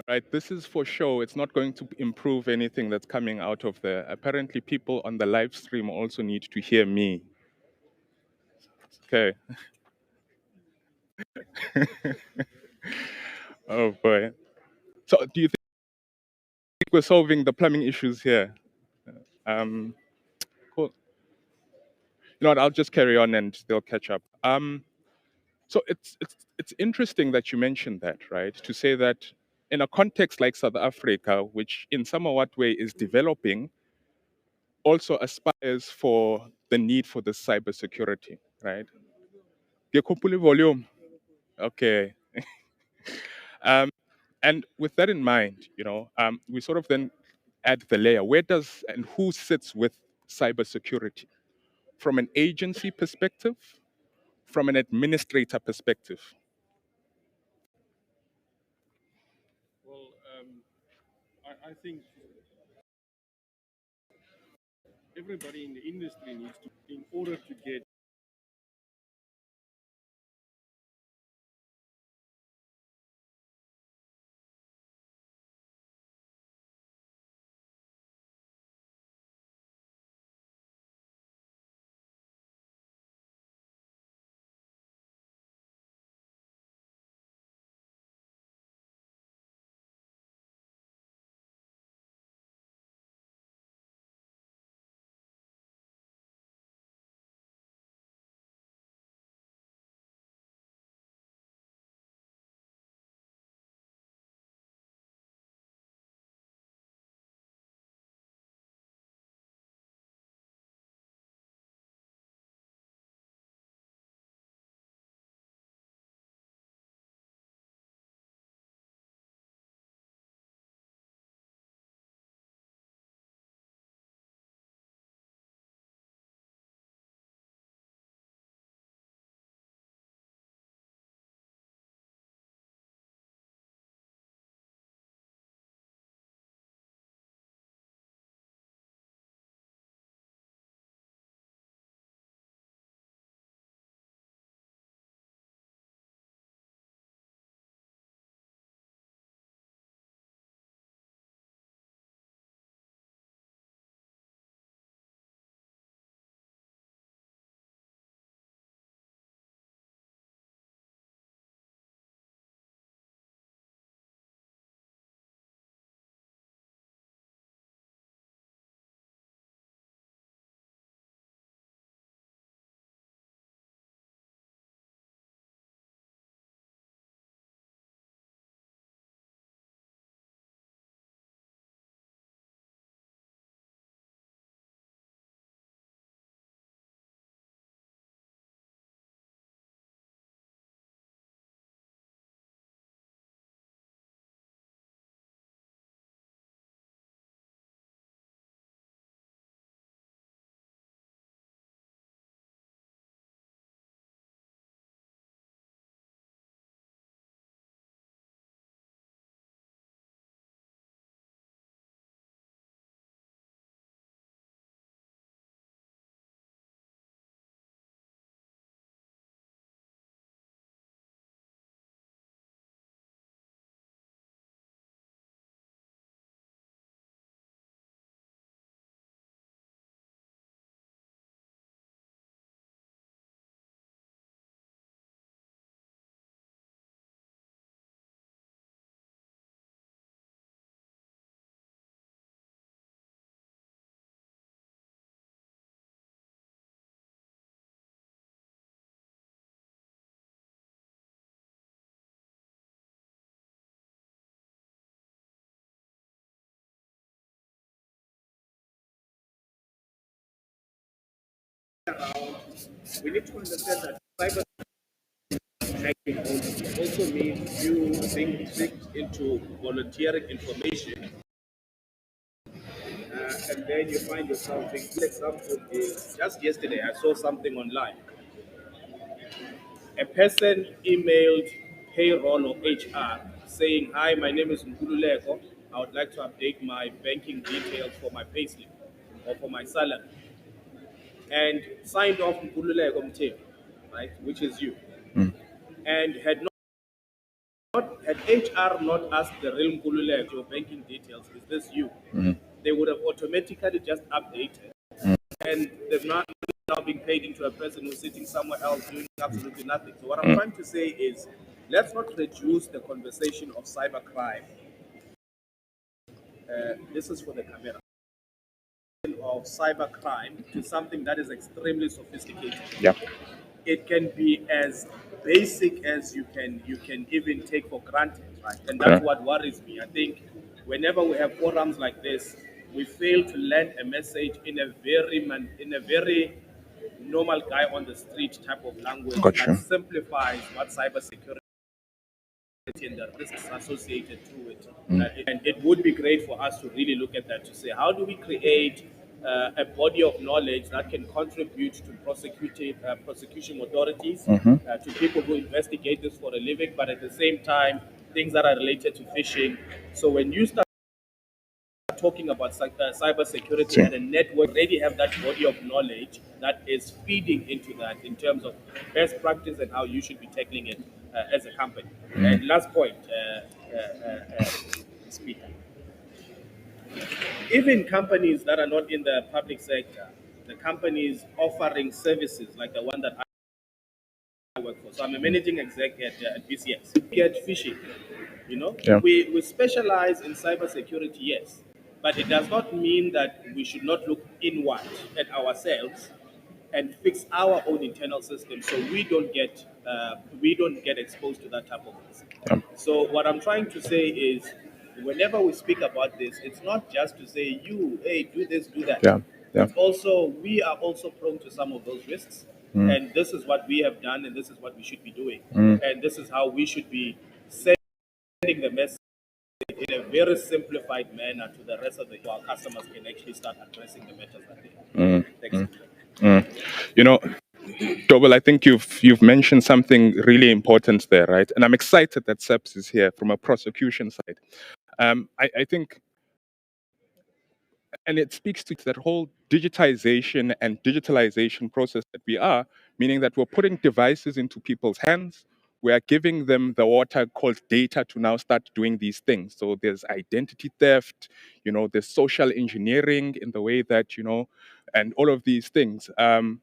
right? This is for show. It's not going to improve anything that's coming out of there. Apparently, people on the live stream also need to hear me. Okay. Oh boy. So, do you think we're solving the plumbing issues here? Um, cool. You know what? I'll just carry on and they'll catch up. So it's interesting that you mentioned that, right? To say that in a context like South Africa, which in somewhat way is developing, also aspires for the need for the cybersecurity, right? Ngiyakhuphula volume. Okay. Um, and with that in mind, we sort of then add the layer. Where does and who sits with cybersecurity from an agency perspective, from an administrator perspective? Well, I think everybody in the industry needs to, in order to get we need to understand that cyber hacking also means you being tricked into volunteering information, and then you find yourself being. Good example is just yesterday I saw something online. A person emailed payroll or HR saying, "Hi, my name is Nkululeko. I would like to update my banking details for my payslip or for my salary," and signed off Nkululeko Mthetho, right, which is you, Mm. and had Had HR not asked the real Nkululeko your banking details, is this you? They would have automatically just updated. And they've now being paid into a person who's sitting somewhere else doing absolutely nothing. So what I'm trying to say is, let's not reduce the conversation of cybercrime. This is for the camera. Of cybercrime to something that is extremely sophisticated. Yeah. It can be as basic as you can even take for granted, right? And that's what worries me. I think whenever we have forums like this, we fail to land a message in a very normal guy on the street type of language Gotcha. that simplifies what cybersecurity and the risks associated to it. And it would be great for us to really look at that to say, how do we create a body of knowledge that can contribute to prosecution authorities, to people who investigate this for a living, but at the same time, things that are related to phishing. So when you start talking about cyber security and a network, already have that body of knowledge that is feeding into that in terms of best practice and how you should be tackling it as a company. And last point, Speaker. Even companies that are not in the public sector, the companies offering services like the one that I work for. So I'm a managing exec at BCX. Get phishing, Yeah. we specialize in cybersecurity, yes, but it does not mean that we should not look inward at ourselves and fix our own internal system so we don't get exposed to that type of risk. Yeah. So what I'm trying to say is, whenever we speak about this, it's not just to say hey, do this, do that. Yeah. Yeah. It's also, we are also prone to some of those risks. And this is what we have done, and this is what we should be doing. And this is how we should be sending the message in a very simplified manner to the rest of our customers can actually start addressing the matters that they have. Thanks. Dobel, I think you've mentioned something really important there, right? And I'm excited that SEPS is here from a prosecution side. I think, and it speaks to that whole digitization and digitalization process that we are, meaning that we're putting devices into people's hands. We are giving them the water called data to now start doing these things. So there's identity theft, there's social engineering in the way that, and all of these things. And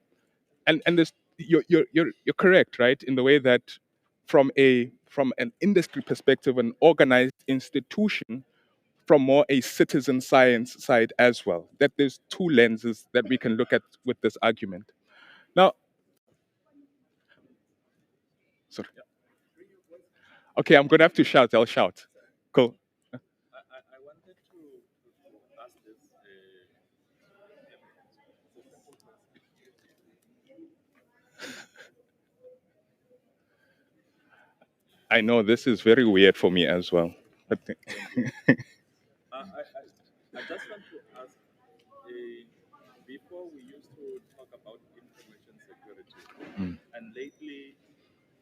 this, you're correct, right? In the way that from an industry perspective, an organized institution, from more a citizen science side as well. That there's two lenses that we can look at with this argument. Now, sorry. Okay, I'm gonna have to shout. I'll shout. Cool. I wanted to ask this. I know this is very weird for me as well. But I just want to ask, before we used to talk about information security, and lately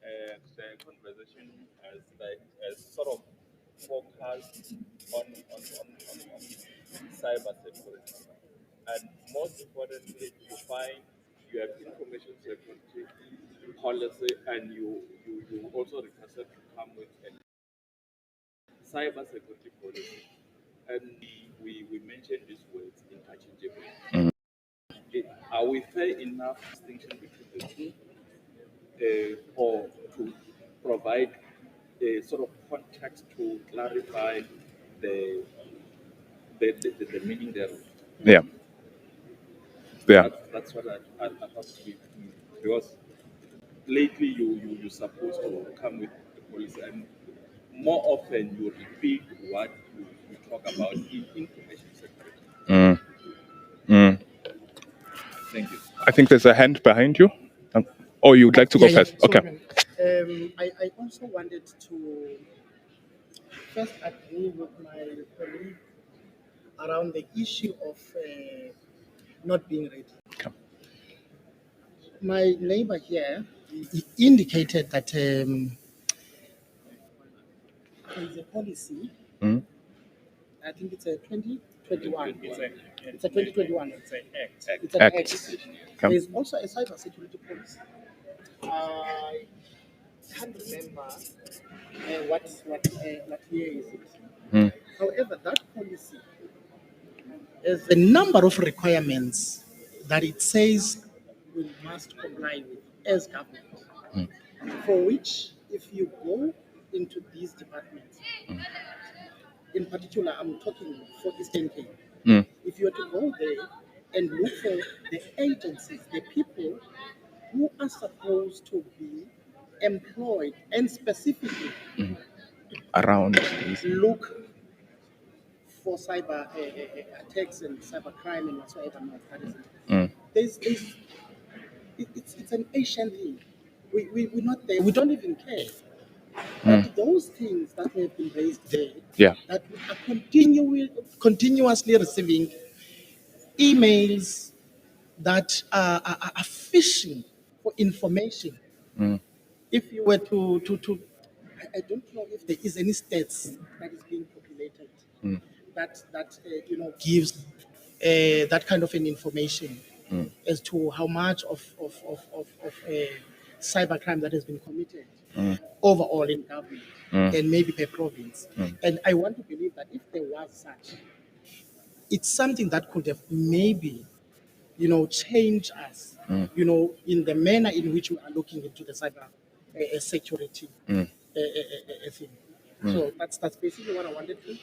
the conversation has sort of focused on cyber security. And most importantly, you find you have information security policy, and you also requested to come with a cyber security policy. And we mentioned these words interchangeably. Are we fair enough distinction between the two, or to provide a sort of context to clarify the meaning thereof? yeah. That's what I thought because lately you supposed to come with the policy, and more often you repeat what you talk about in information security. Thank you. I think there's a hand behind you. Oh, you'd like to go first? So, Okay. I also wanted to first agree with my colleague around the issue of not being ready. Okay. My neighbor here he indicated that there is a policy. I think it's a 2021. It's a 2021. It's an act. It's an act. Okay. There is also a cybersecurity policy. can't remember what year is it. Mm. However, that policy has a number of requirements that it says we must comply with as government. For which, if you go into these departments, in particular, I'm talking for Eastern Cape. Mm. If you were to go there and look for the agencies, the people who are supposed to be employed and specifically Around these. look for cyber attacks and cyber crime and whatsoever not, that is it. Mm. It's an ancient thing. We're not there. We don't even care. But those things that have been raised there, Yeah. that we are continuously receiving emails that are fishing for information. If you were to I don't know if there is any stats that is being populated that gives that kind of an information as to how much of cybercrime that has been committed overall in government and maybe per province. And I want to believe that if there was such, it's something that could have maybe change us, in the manner in which we are looking into the cyber security thing. So that's basically what I wanted to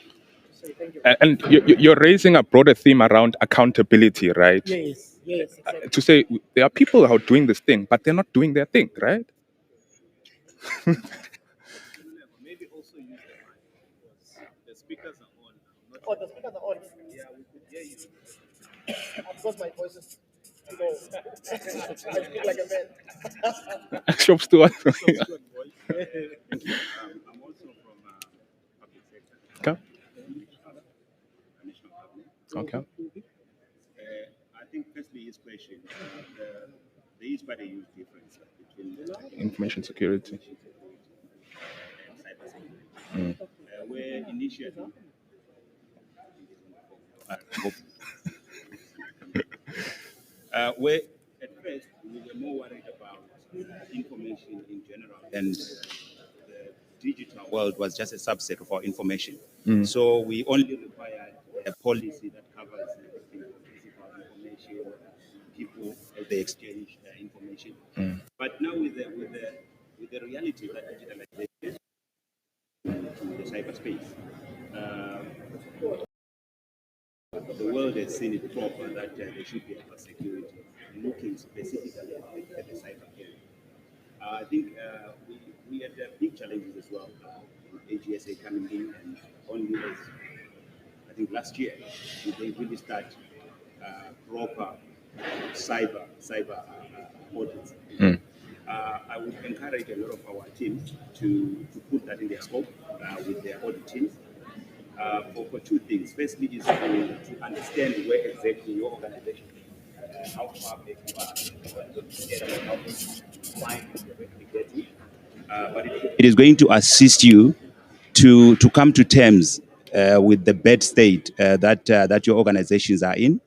say. Thank you. And you're raising a broader theme around accountability, right? Yes, exactly. To say there are people who are doing this thing, but they're not doing their thing, right? Maybe also use the mic because the speakers are on. I'm not Oh, the speakers are on. Yeah, we could hear you. Because my voice is low. I speak like a man. Shop steward. Good voice. I'm also from public sector, Okay. national government. Okay. I think firstly his question, there is quite a huge difference between Information security. cybersecurity. Where initially, where at first we were more worried about information in general, and the digital world was just a subset of our information. So we only required a policy that covers everything, physical information, people as they exchange information. But now with the reality that digitalization to the cyberspace, the world has seen it proper that there should be a security looking specifically at the cyber area. I think we had big challenges as well. AGSA coming in and only as I think last year they really start proper cyber audits. I would encourage a lot of our teams to put that in their scope with their audit teams. For two things. Firstly, is to understand where exactly your organization is, how far back you are, how fine you're going to be getting. But it is going to assist you to come to terms with the bad state that your organizations are in.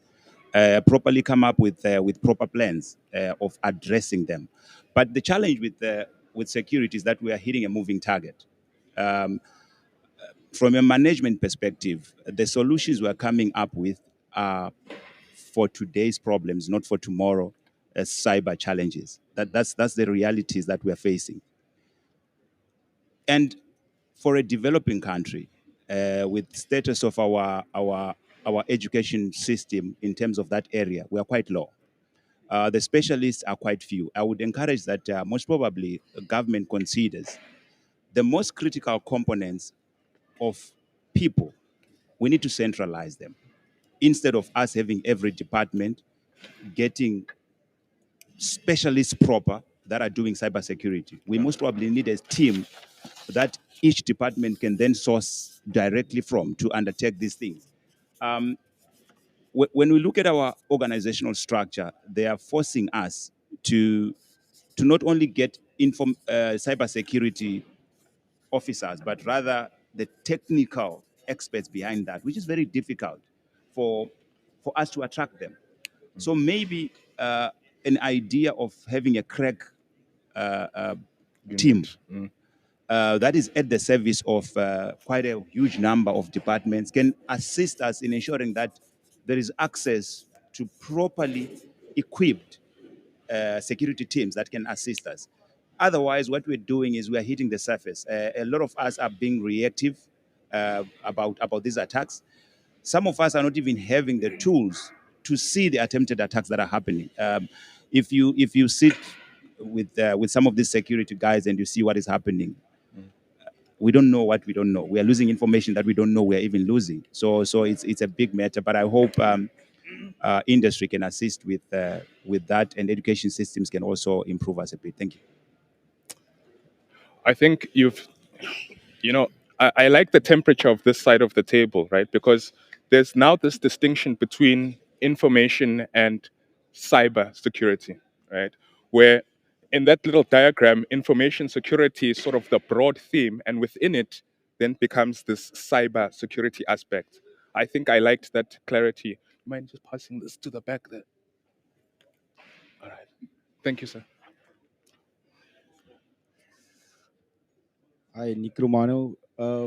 Properly come up with proper plans of addressing them. But the challenge with security is that we are hitting a moving target. From a management perspective, the solutions we're coming up with are for today's problems, not for tomorrow as cyber challenges. That's the realities that we're facing. And for a developing country, with status of our education system in terms of that area, we are quite low. The specialists are quite few. I would encourage that most probably the government considers the most critical components of people. We need to centralize them instead of us having every department getting specialists proper that are doing cybersecurity. We most probably need a team that each department can then source directly from to undertake these things. When we look at our organizational structure, they are forcing us to not only get cybersecurity officers, but rather the technical experts behind that, which is very difficult for us to attract them. So maybe an idea of having a crack team Mm. that is at the service of quite a huge number of departments can assist us in ensuring that there is access to properly equipped security teams that can assist us. Otherwise, what we're doing is we're hitting the surface. A lot of us are being reactive about these attacks. Some of us are not even having the tools to see the attempted attacks that are happening. If you sit with some of these security guys and you see what is happening, we don't know what we don't know. We are losing information that we don't know we are even losing. So it's a big matter. But I hope industry can assist with that, and education systems can also improve us a bit. Thank you. I think I like the temperature of this side of the table, right? Because there's now this distinction between information and cyber security, right? Where in that little diagram, information security is sort of the broad theme, and within it then becomes this cyber security aspect. I think I liked that clarity. Mind just passing this to the back there? All right. Thank you, sir. Hi, Nick Romano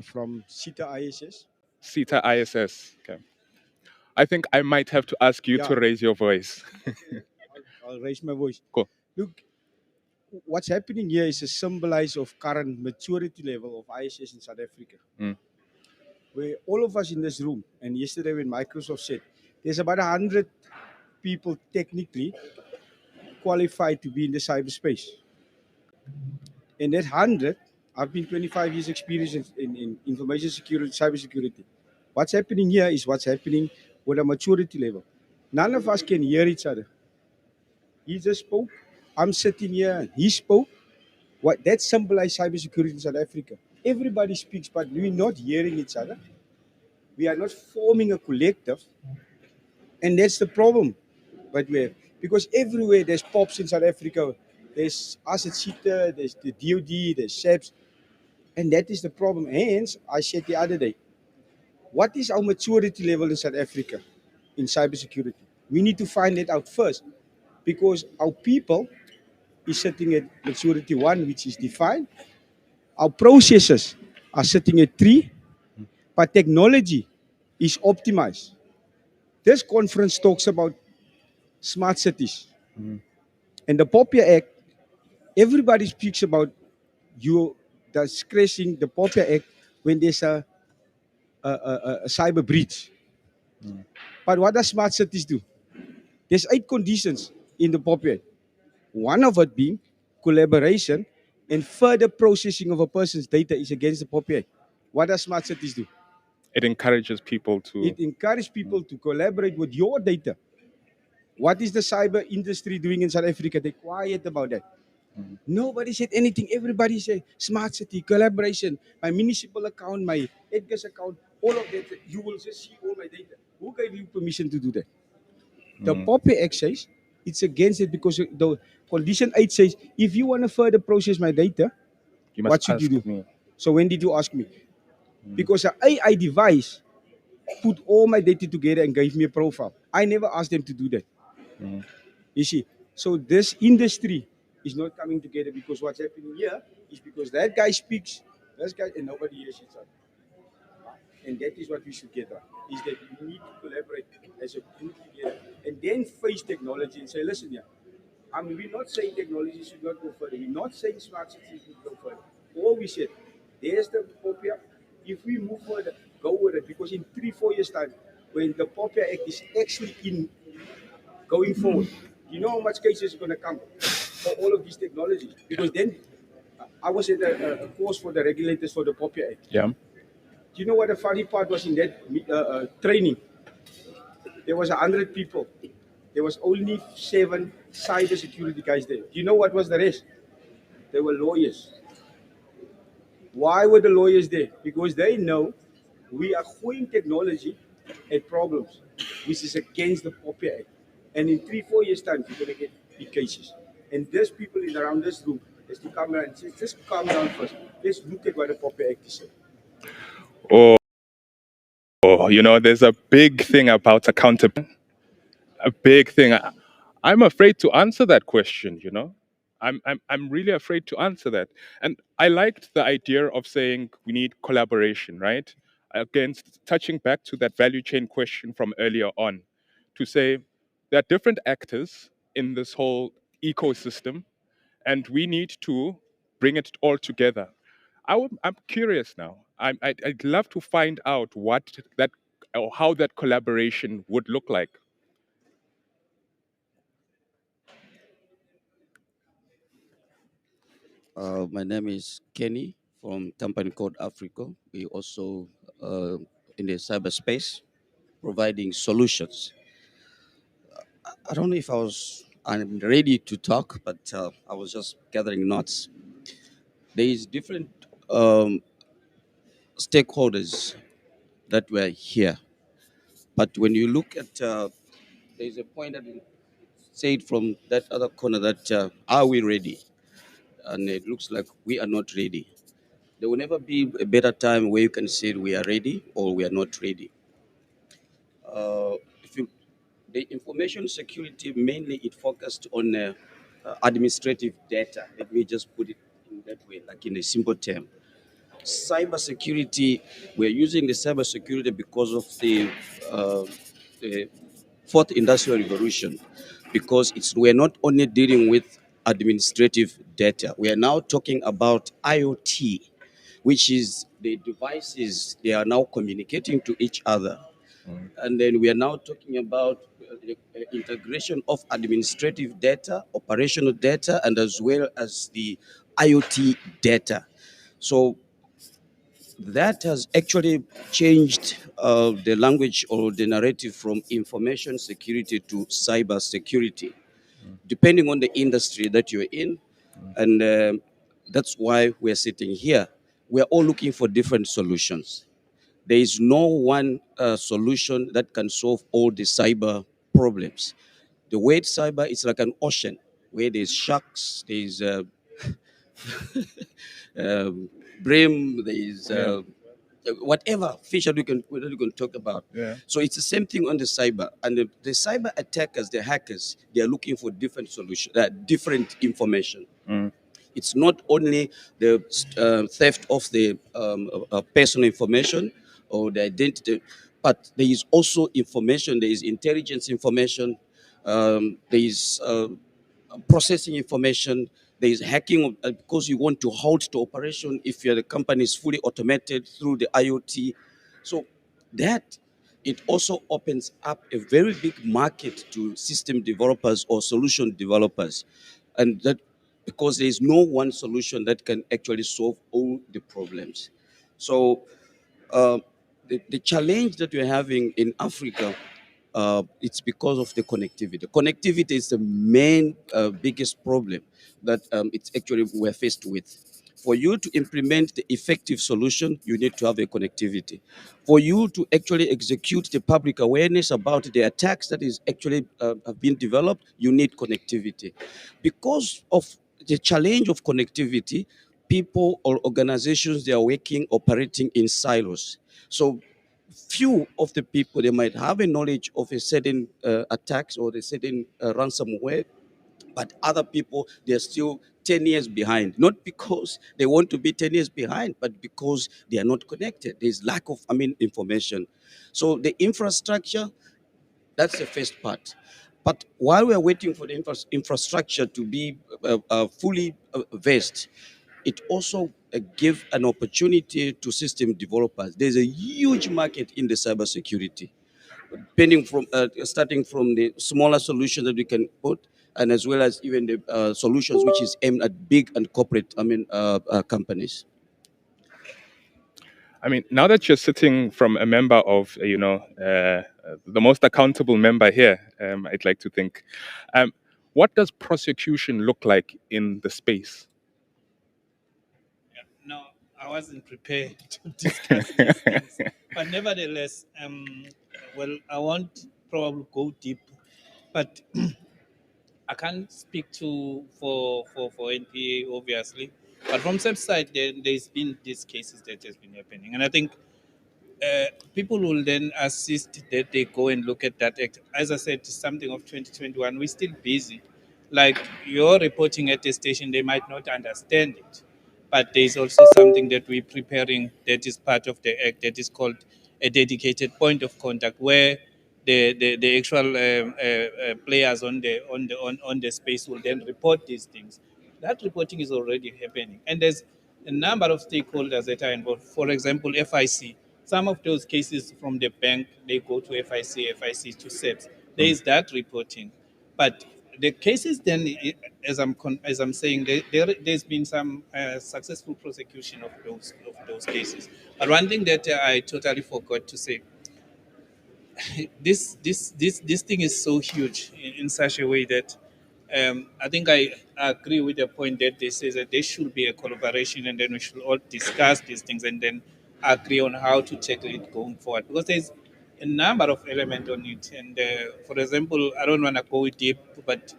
from CETA ISS. CETA ISS. Okay. I think I might have to ask you to Yeah. raise your voice. I'll raise my voice. Cool. Look, what's happening here is a symbolize of current maturity level of ISS in South Africa. Mm. Where all of us in this room, and yesterday when Microsoft said, there's about 100 people technically qualified to be in the cyberspace. And that 100, I've been 25 years experience in information security, cybersecurity. What's happening here is what's happening with a maturity level. None of us can hear each other. He just spoke. I'm sitting here. He spoke. What that symbolizes cybersecurity in South Africa. Everybody speaks, but we're not hearing each other. We are not forming a collective, and that's the problem. But we have, because everywhere there's pops in South Africa. There's us at CETA, there's the DoD, there's SAPS, and that is the problem. Hence, I said the other day, what is our maturity level in South Africa in cybersecurity? We need to find it out first, because our people is sitting at maturity 1, which is defined. Our processes are sitting at 3, but technology is optimized. This conference talks about smart cities. And the POPIA Act, everybody speaks about you discrediting the POPIA Act when there's a cyber breach. But what does smart cities do? There's 8 conditions in the POPIA Act. One of it being collaboration and further processing of a person's data is against the POPIA Act. What does smart cities do? It encourages people to. It encourages people to collaborate with your data. What is the cyber industry doing in South Africa? They're quiet about that. Nobody said anything. Everybody said smart city, collaboration, my municipal account, my Edgar's account, all of that. You will just see all my data. Who gave you permission to do that? The POPIA Act says it's against it because the condition 8 says if you want to further process my data, You must what should you ask do? me. So when did you ask me? Because an AI device put all my data together and gave me a profile. I never asked them to do that. You see, so this industry is not coming together because what's happening here is because that guy speaks, this guy, and nobody hears each other. And that is what we should get on, is that we need to collaborate as a group together and then face technology and say, listen here, I mean, we're not saying technology should not go further. We're not saying smart cities should go further. All we said, there's the POPIA. If we move further, go with it. Because in 3-4 years' time, when the POPIA Act is actually in going forward, you know how much cases are going to come for all of these technologies? Because then I was at a course for the regulators for the POPIA Act. Yeah. Do you know what the funny part was in that training? There was 100 people. There was only 7 cybersecurity guys there. Do you know what was the rest? They were lawyers. Why were the lawyers there? Because they know we are going technology at problems, which is against the POPIA Act. And in 3-4 years' time, you're going to get big cases. And there's people in around this room has to come around and say, just calm down first. Let's look at what the POPIA Act is saying. There's a big thing about accountability. A big thing. I'm afraid to answer that question, I'm really afraid to answer that. And I liked the idea of saying we need collaboration, right? Against touching back to that value chain question from earlier on, to say there are different actors in this whole ecosystem, and we need to bring it all together. I'm curious now. I'd love to find out what that or how that collaboration would look like. My name is Kenny from company called Africa. We also in the cyberspace providing solutions. I don't know if I'm ready to talk, but I was just gathering notes. There is different stakeholders that were here, but when you look at there is a point that you said from that other corner that are we ready? And it looks like we are not ready. There will never be a better time where you can say we are ready or we are not ready. If you, the information security mainly it focused on administrative data. Let me just put it in that way, like in a simple term. Cybersecurity, we're using the cybersecurity because of the fourth industrial revolution, because we're not only dealing with administrative data, we are now talking about IoT, which is the devices they are now communicating to each other. And then we are now talking about the integration of administrative data, operational data, and as well as the IoT data. So that has actually changed the language or the narrative from information security to cyber security, depending on the industry that you're in. And that's why we're sitting here. We're all looking for different solutions. There is no one solution that can solve all the cyber problems. The way cyber is like an ocean where there's sharks, there's um, brim, there's whatever fish that we can talk about. Yeah. So it's the same thing on the cyber. And the cyber attackers, the hackers, they are looking for different solutions, different information. It's not only the theft of the personal information or the identity, but there is also information, there is intelligence information, there is processing information, there is hacking because you want to halt to operation if the company is fully automated through the IoT. So that it also opens up a very big market to system developers or solution developers, and that because there is no one solution that can actually solve all the problems. So uh, the challenge that we're having in Africa, it's because of the connectivity. Connectivity is the main biggest problem that it's actually we're faced with. For you to implement the effective solution, you need to have a connectivity. For you to actually execute the public awareness about the attacks that is actually have been developed, you need connectivity. Because of the challenge of connectivity, people or organizations they are working operating in silos. So few of the people they might have a knowledge of a certain attacks or a certain ransomware, but other people they're still 10 years behind, not because they want to be 10 years behind, but because they are not connected. There's lack of information. So the infrastructure, that's the first part. But while we are waiting for the infrastructure to be fully versed, it also give an opportunity to system developers. There's a huge market in the cybersecurity, depending from starting from the smaller solutions that we can put, and as well as even the solutions which is aimed at big and corporate, companies. I mean, now that you're sitting from a member of, the most accountable member here, I'd like to think, what does prosecution look like in the space? No, I wasn't prepared to discuss these things. But nevertheless, well, I won't probably go deep, but I can't speak for NPA obviously. But from SEP side, there's been these cases that has been happening, and I think people will then assist that they go and look at that act. As I said, something of 2021. We're still busy like you're reporting at a station, they might not understand it. But there's also something that we're preparing that is part of the act that is called a dedicated point of contact, where the actual players on the space will then report these things. That reporting is already happening, and there's a number of stakeholders that are involved. For example, FIC. Some of those cases from the bank, they go to FIC, FIC to SEPS. There is that reporting, but the cases then, as I'm saying, there's been some successful prosecution of those cases. But one thing that I totally forgot to say, this thing is so huge in such a way that I think I agree with the point that they say that there should be a collaboration, and then we should all discuss these things and then agree on how to tackle it going forward, because there's a number of elements on it. And for example, I don't want to go deep, but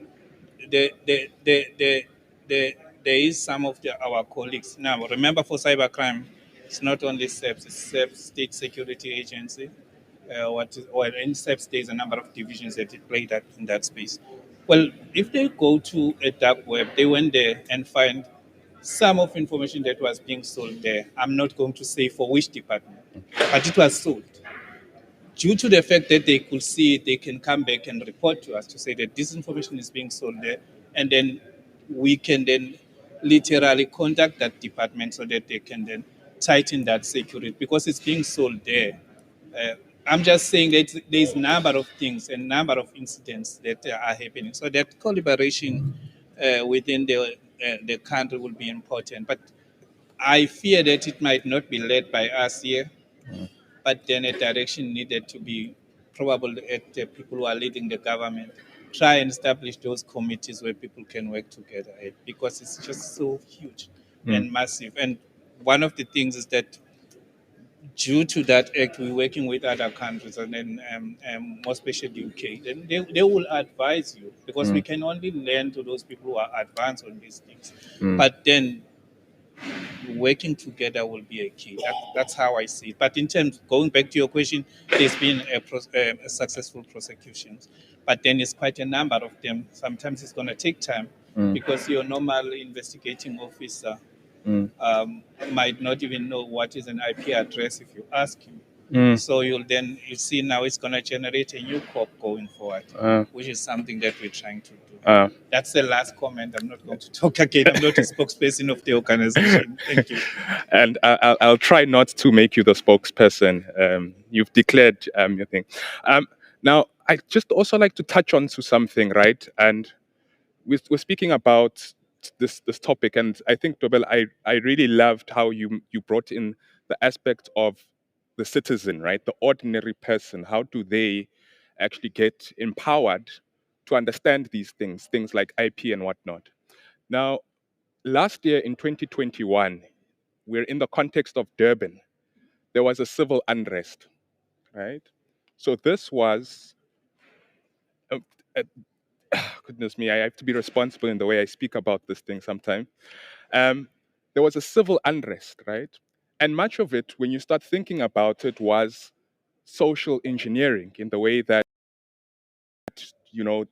the, the, the, the, the, there is some of our colleagues now. Remember, for cybercrime, it's not only SEPS, it's SEPS, State Security Agency. In SEPS, there's a number of divisions that play that in that space. Well, if they go to a dark web, they went there and find some of information that was being sold there. I'm not going to say for which department, but it was sold. Due to the fact that they could see it, they can come back and report to us to say that this information is being sold there, and then we can then literally contact that department so that they can then tighten that security because it's being sold there. Uh, I'm just saying that there's a number of things and number of incidents that are happening. So that collaboration within the country will be important. But I fear that it might not be led by us here, but then a direction needed to be probably at the people who are leading the government. Try and establish those committees where people can work together, because it's just so huge and massive. And one of the things is that due to that act, we're working with other countries, and then more especially UK. Then they will advise you, because we can only learn to those people who are advanced on these things. But then working together will be a key. That's how I see it. But in terms, going back to your question, there's been a successful prosecutions, but then it's quite a number of them. Sometimes it's going to take time because your normal investigating officer might not even know what is an IP address if you ask him. So you see now it's going to generate a new COP going forward, which is something that we're trying to do. That's the last comment. I'm not going to talk again. I'm not a spokesperson of the organization. Thank you. And I'll try not to make you the spokesperson. You've declared your thing. Now, I just also like to touch on to something, right? And we're speaking about this topic, and I think, Dobel, I really loved how you brought in the aspect of the citizen, right? The ordinary person. How do they actually get empowered to understand these things like IP and whatnot? Now, last year in 2021, we're in the context of Durban. There was a civil unrest, right? So this was, uh, uh, goodness me, I have to be responsible in the way I speak about this thing sometimes. There was a civil unrest, right? And much of it, when you start thinking about it, was social engineering in the way that,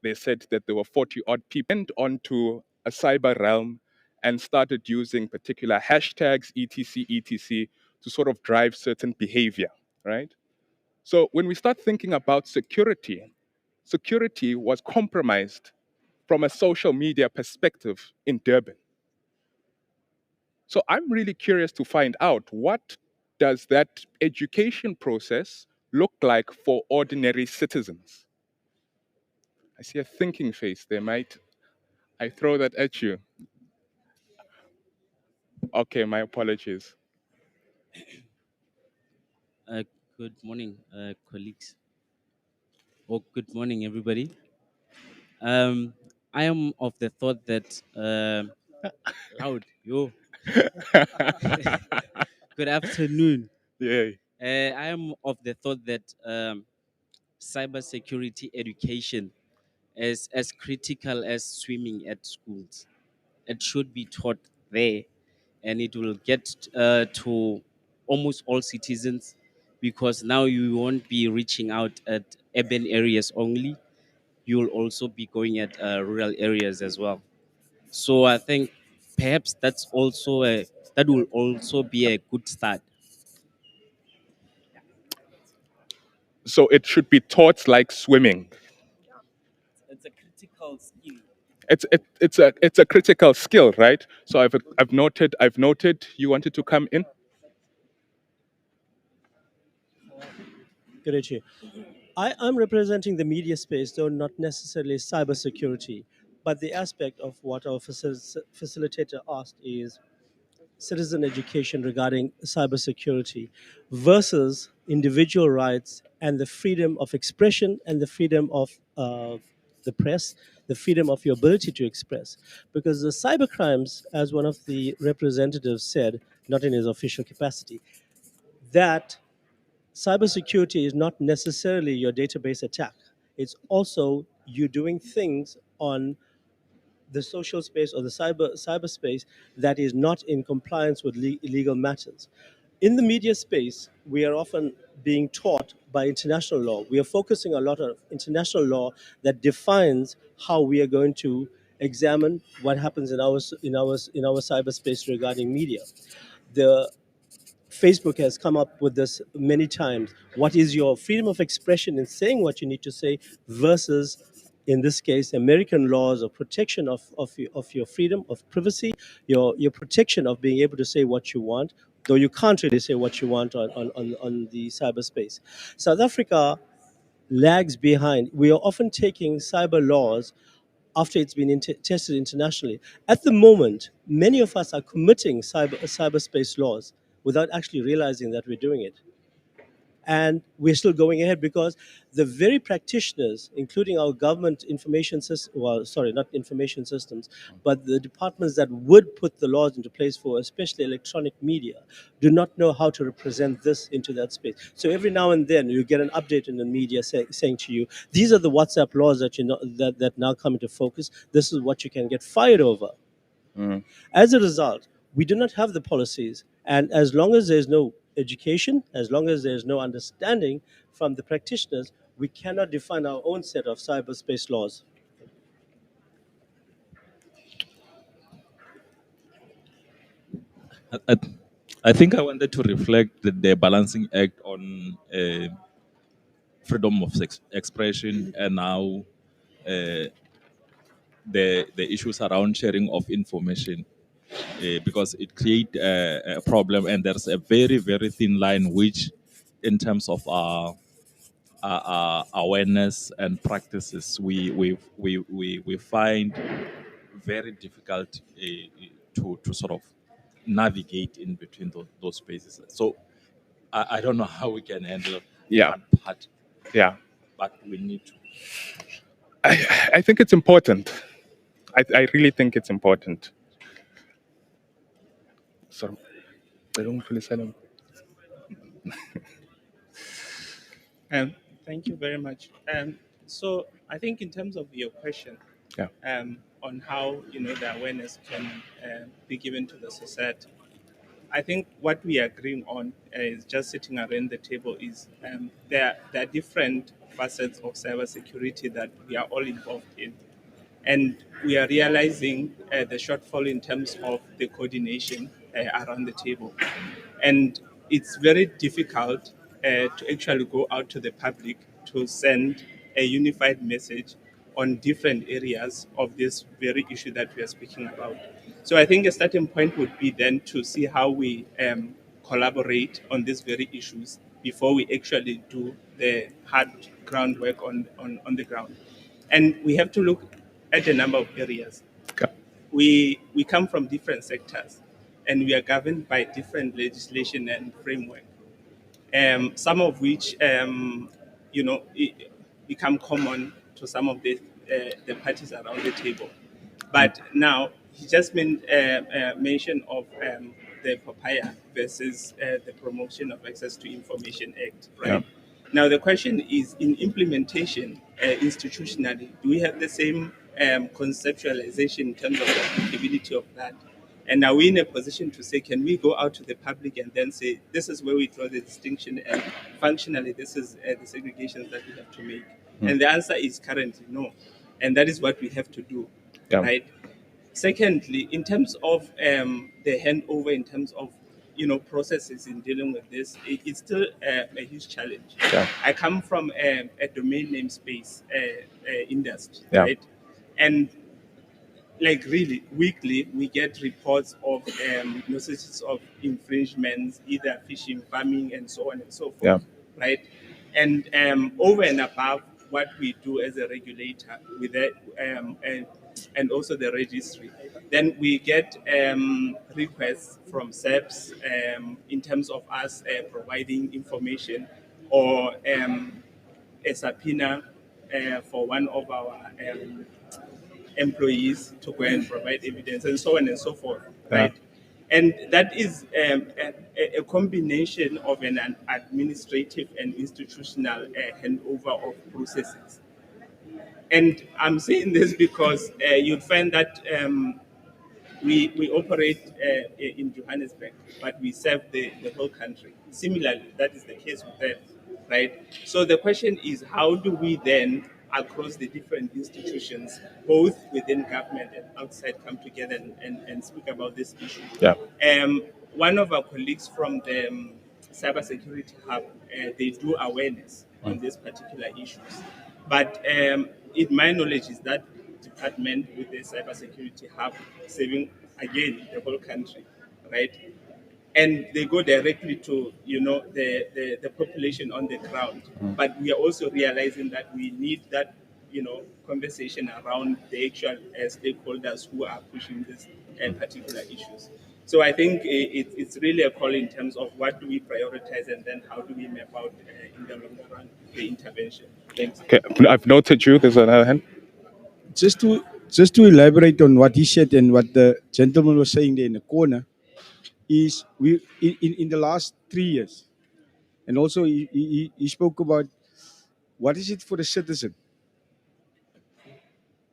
they said that there were 40 odd people went onto a cyber realm and started using particular hashtags, etc., to sort of drive certain behavior, right? So when we start thinking about security, security was compromised from a social media perspective in Durban. So I'm really curious to find out, what does that education process look like for ordinary citizens? I see a thinking face there. Might I throw that at you? Okay, my apologies. Uh, Good morning, colleagues. Or good morning, everybody. I am of the thought that loud, yo. Good afternoon. Yeah. I am of the thought that cybersecurity education is as critical as swimming at schools. It should be taught there, and it will get to almost all citizens, because now you won't be reaching out at urban areas only. you will also be going at rural areas as well. So I think perhaps that will also be a good start. So it should be taught like swimming. It's a critical skill. It's a critical skill, right? So I've noted you wanted to come in. Kelechi. I'm representing the media space, though not necessarily cybersecurity. But the aspect of what our facilitator asked is citizen education regarding cybersecurity versus individual rights and the freedom of expression and the freedom of the press, the freedom of your ability to express. Because the cybercrimes, as one of the representatives said, not in his official capacity, that cybersecurity is not necessarily your database attack. It's also you doing things on the social space or the cyberspace that is not in compliance with legal matters. In the media space, we are often being taught by international law. We are focusing a lot on international law that defines how we are going to examine what happens in our cyberspace regarding media. The Facebook has come up with this many times. What is your freedom of expression in saying what you need to say versus, in this case, American laws of protection of your freedom of privacy, your protection of being able to say what you want, though you can't really say what you want on the cyberspace. South Africa lags behind. We are often taking cyber laws after it's been tested internationally. At the moment, many of us are committing cyberspace laws without actually realizing that we're doing it. And we're still going ahead because the very practitioners, including our government information system, well, sorry, not information systems, but the departments that would put the laws into place for especially electronic media, do not know how to represent this into that space. So every now and then you get an update in the media saying to you, these are the WhatsApp laws that that now come into focus. This is what you can get fired over. As a result, we do not have the policies. And as long as there's no education, as long as there's no understanding from the practitioners, we cannot define our own set of cyberspace laws. I think I wanted to reflect the balancing act on freedom of expression and now the issues around sharing of information. Because it creates a problem, and there's a very, very thin line which, in terms of our awareness and practices, we find very difficult to sort of navigate in between those spaces. So I don't know how we can handle that part, Yeah. but we need to. I think it's important. I really think it's important. So I don't feel silent. Thank you very much. So I think in terms of your question, Yeah. On how the awareness can be given to the society, I think what we are agreeing on is just sitting around the table is there are different facets of cybersecurity that we are all involved in, and we are realizing the shortfall in terms of the coordination around the table, and it's very difficult to actually go out to the public to send a unified message on different areas of this very issue that we are speaking about. So I think a starting point would be then to see how we collaborate on these very issues before we actually do the hard groundwork on the ground. And we have to look at a number of areas. We come from different sectors, and we are governed by different legislation and framework. Some of which become common to some of the parties around the table. But now he just made mention of the PAPAIA versus the Promotion of Access to Information Act, right? Yeah. Now the question is, in implementation institutionally, do we have the same conceptualization in terms of the applicability of that? And are we in a position to say, can we go out to the public and then say, this is where we draw the distinction, and functionally, this is the segregations that we have to make? And the answer is currently no. And that is what we have to do, Yeah. right? Secondly, in terms of the handover, in terms of processes in dealing with this, it's still a huge challenge. Yeah. I come from a domain name space industry, Yeah. right? And like really weekly we get reports of notices of infringements, either fishing, farming, and so on and so forth. Yeah. Right? And over and above what we do as a regulator with that, and also the registry, then we get requests from SEPs in terms of us providing information or a subpoena for one of our employees to go and provide evidence, and so on and so forth, right? And that is a combination of an administrative and institutional handover of processes. And I'm saying this because you'd find that we operate in Johannesburg, but we serve the whole country. Similarly, that is the case with them, right? So the question is, how do we then, across the different institutions, both within government and outside, come together and speak about this issue? Yeah. One of our colleagues from the Cybersecurity Hub, they do awareness on these particular issues. But my knowledge is that department with the Cybersecurity Hub serving, again, the whole country, right? And they go directly to the population on the ground. But we are also realizing that we need that conversation around the actual stakeholders who are pushing these particular issues. So I think it's really a call in terms of what do we prioritize, and then how do we map out in the longer run the intervention. Thanks. Okay, I've noted you. There's another hand. Just to elaborate on what he said and what the gentleman was saying there in the corner, is we in the last 3 years, and also he spoke about what is it for the citizen.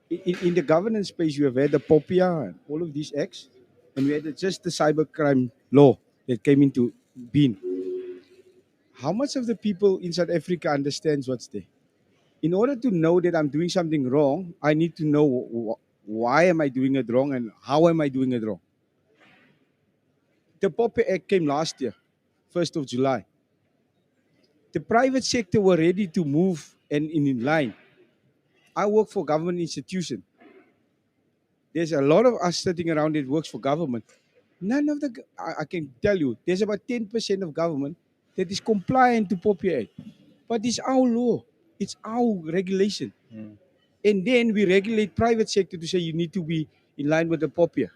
In the governance space, you have had the POPIA and all of these acts, and we had just the cybercrime law that came into being. How much of the people in South Africa understands what's there? In order to know that I'm doing something wrong, I need to know why am I doing it wrong and how am I doing it wrong. The POPIA Act came last year, 1st of July. The private sector were ready to move and in line. I work for government institution. There's a lot of us sitting around that works for government. None of I can tell you, there's about 10% of government that is compliant to POPIA Act. But it's our law. It's our regulation. And then we regulate private sector to say you need to be in line with the POPIA.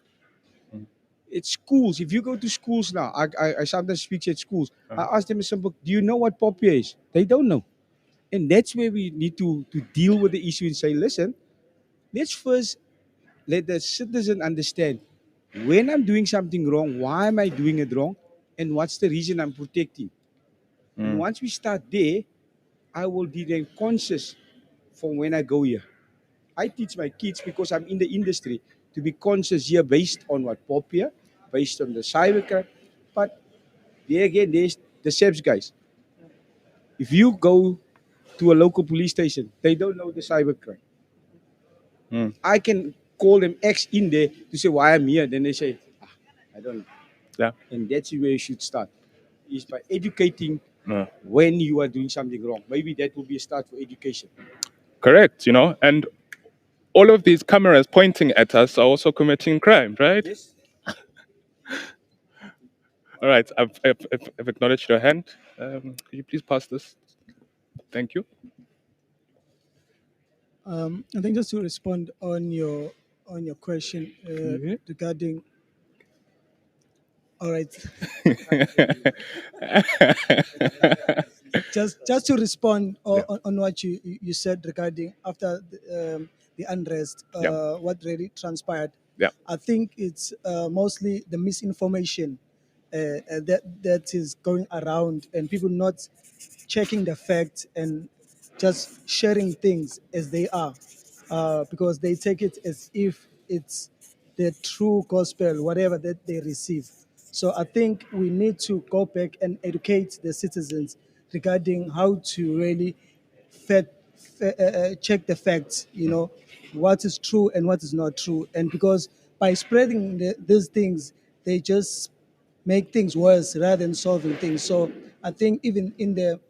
It's schools. If you go to schools now, I sometimes speak at schools. I ask them a simple, do you know what POPIA is? They don't know. And that's where we need to deal with the issue and say, listen, let's first let the citizen understand when I'm doing something wrong, why am I doing it wrong? And what's the reason I'm protecting? And once we start there, I will be then conscious from when I go here. I teach my kids, because I'm in the industry, to be conscious here based on what POPIA, based on the cybercrime. But there again, there's the SEPs guys. If you go to a local police station, they don't know the cybercrime. I can call them X in there to say why I'm here. Then they say, I don't know. Yeah. And that's where you should start, is by educating when you are doing something wrong. Maybe that will be a start for education. Correct, and all of these cameras pointing at us are also committing crime, right? Yes. All right, I've acknowledged your hand. Could you please pass this? Thank you. I think just to respond on your question regarding. All right. just to respond on what you said regarding after the unrest, what really transpired. Yeah. I think it's mostly the misinformation that is going around, and people not checking the facts and just sharing things as they are, because they take it as if it's the true gospel, whatever that they receive. So I think we need to go back and educate the citizens regarding how to really vet check the facts, you know, what is true and what is not true. And because by spreading these things, they just make things worse rather than solving things. So I think even in the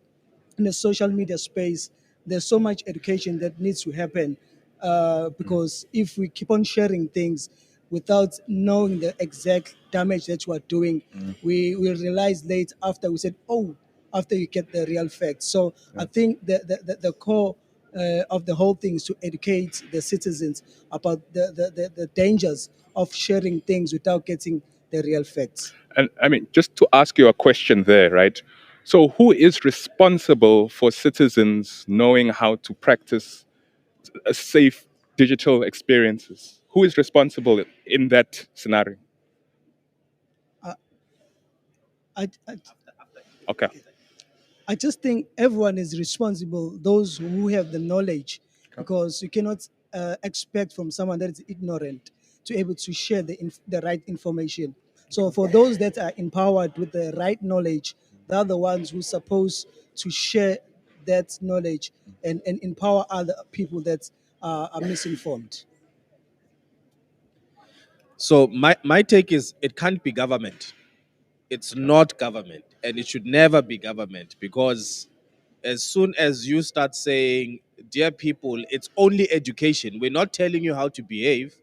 social media space, there's so much education that needs to happen, because if we keep on sharing things without knowing the exact damage that you are doing, we will realize late after we said, oh, after you get the real facts. So I think the core of the whole thing is to educate the citizens about the dangers of sharing things without getting the real facts. And I mean, just to ask you a question there, right? So, who is responsible for citizens knowing how to practice safe digital experiences? Who is responsible in that scenario? I, Okay. I just think everyone is responsible, those who have the knowledge, because you cannot expect from someone that is ignorant to able to share the right information. So for those that are empowered with the right knowledge, they are the ones who are supposed to share that knowledge and empower other people that are misinformed. So my take is it can't be government. It's not government, and it should never be government, because as soon as you start saying, dear people, it's only education, we're not telling you how to behave,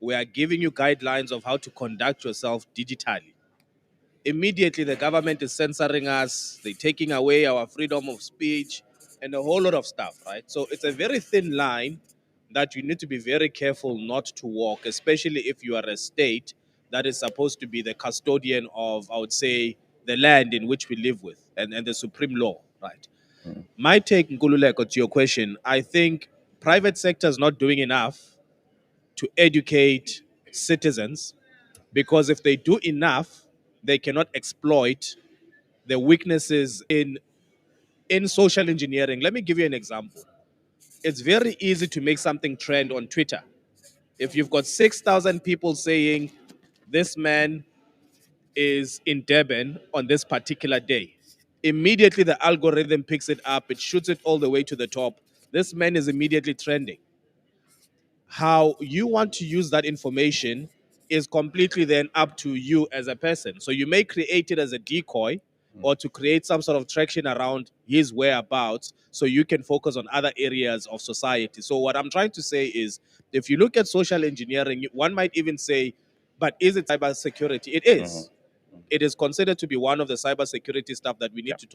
we are giving you guidelines of how to conduct yourself digitally. Immediately the government is censoring us, they're taking away our freedom of speech and a whole lot of stuff, right? So it's a very thin line that you need to be very careful not to walk, especially if you are a state that is supposed to be the custodian of, I would say, the land in which we live with and the supreme law, right? My take, Nkululeko, to your question, I think private sector is not doing enough to educate citizens, because if they do enough, they cannot exploit the weaknesses in social engineering. Let me give you an example. It's very easy to make something trend on Twitter. If you've got 6,000 people saying this man is in Durban on this particular day, immediately the algorithm picks it up, it shoots it all the way to the top. This man is immediately trending. How you want to use that information is completely then up to you as a person. So you may create it as a decoy or to create some sort of traction around his whereabouts so you can focus on other areas of society. So what I'm trying to say is, if you look at social engineering, one might even say, but is it cybersecurity? It is. It is considered to be one of the cybersecurity stuff that we need to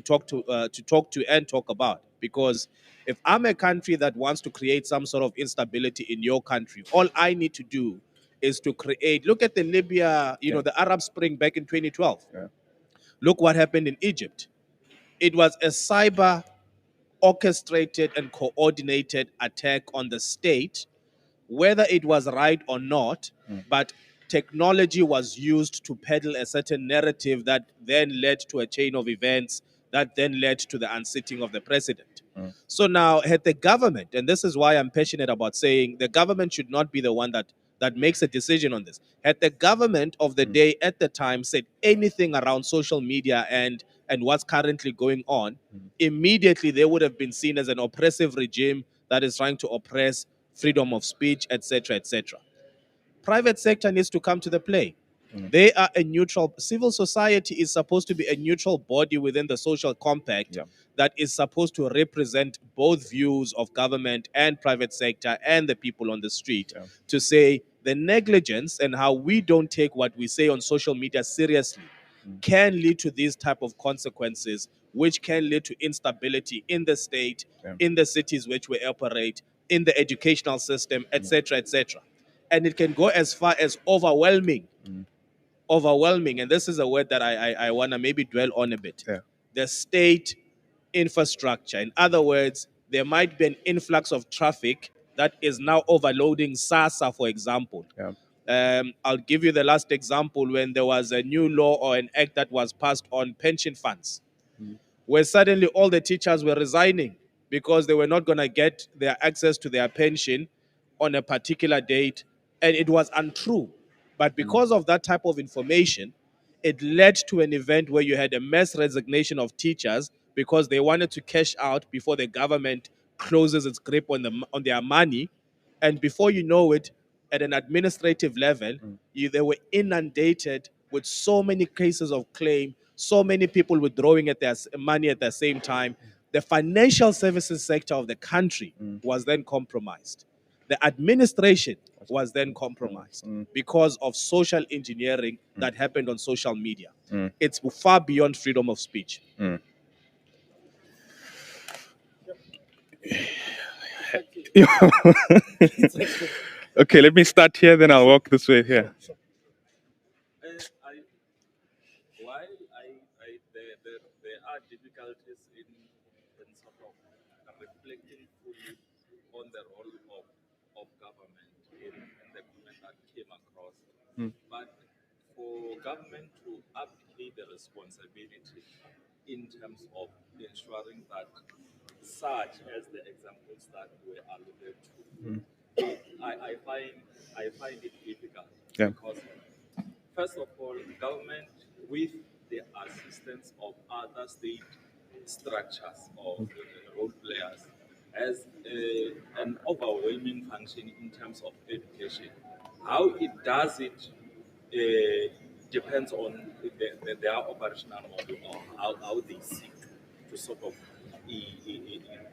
talk to and talk about. Because if I'm a country that wants to create some sort of instability in your country, all I need to do is to create. Look at the Libya, the Arab Spring back in 2012. Look what happened in Egypt. It was a cyber orchestrated and coordinated attack on the state, whether it was right or not, but technology was used to peddle a certain narrative that then led to a chain of events that then led to the unseating of the president. So now, had the government, and this is why I'm passionate about saying the government should not be the one that makes a decision on this. Had the government of the day at the time said anything around social media and what's currently going on, immediately they would have been seen as an oppressive regime that is trying to oppress freedom of speech, etc., etc. Private sector needs to come to the play. They are a neutral. Civil society is supposed to be a neutral body within the social compact that is supposed to represent both views of government and private sector and the people on the street, to say the negligence and how we don't take what we say on social media seriously can lead to these type of consequences, which can lead to instability in the state, in the cities which we operate, in the educational system, etc., etc. And it can go as far as overwhelming. Overwhelming, and this is a word that I want to maybe dwell on a bit. The state infrastructure. In other words, there might be an influx of traffic that is now overloading SASA, for example. I'll give you the last example when there was a new law or an act that was passed on pension funds, where suddenly all the teachers were resigning because they were not going to get their access to their pension on a particular date, and it was untrue. But because of that type of information, it led to an event where you had a mass resignation of teachers because they wanted to cash out before the government closes its grip on on their money, and before you know it, at an administrative level, they were inundated with so many cases of claim, so many people withdrawing at their money at the same time. The financial services sector of the country was then compromised. The administration was then compromised because of social engineering that happened on social media. It's far beyond freedom of speech. Okay, let me start here, then I'll walk this way here. There are difficulties in sort of reflecting fully on the role of government in the comment that came across. But for government to abdicate the responsibility in terms of ensuring that, such as the examples that were alluded to, I find it difficult because, first of all, government, with the assistance of other state structures or role players, has an overwhelming function in terms of education. How it does it depends on their operational model or how they seek to sort of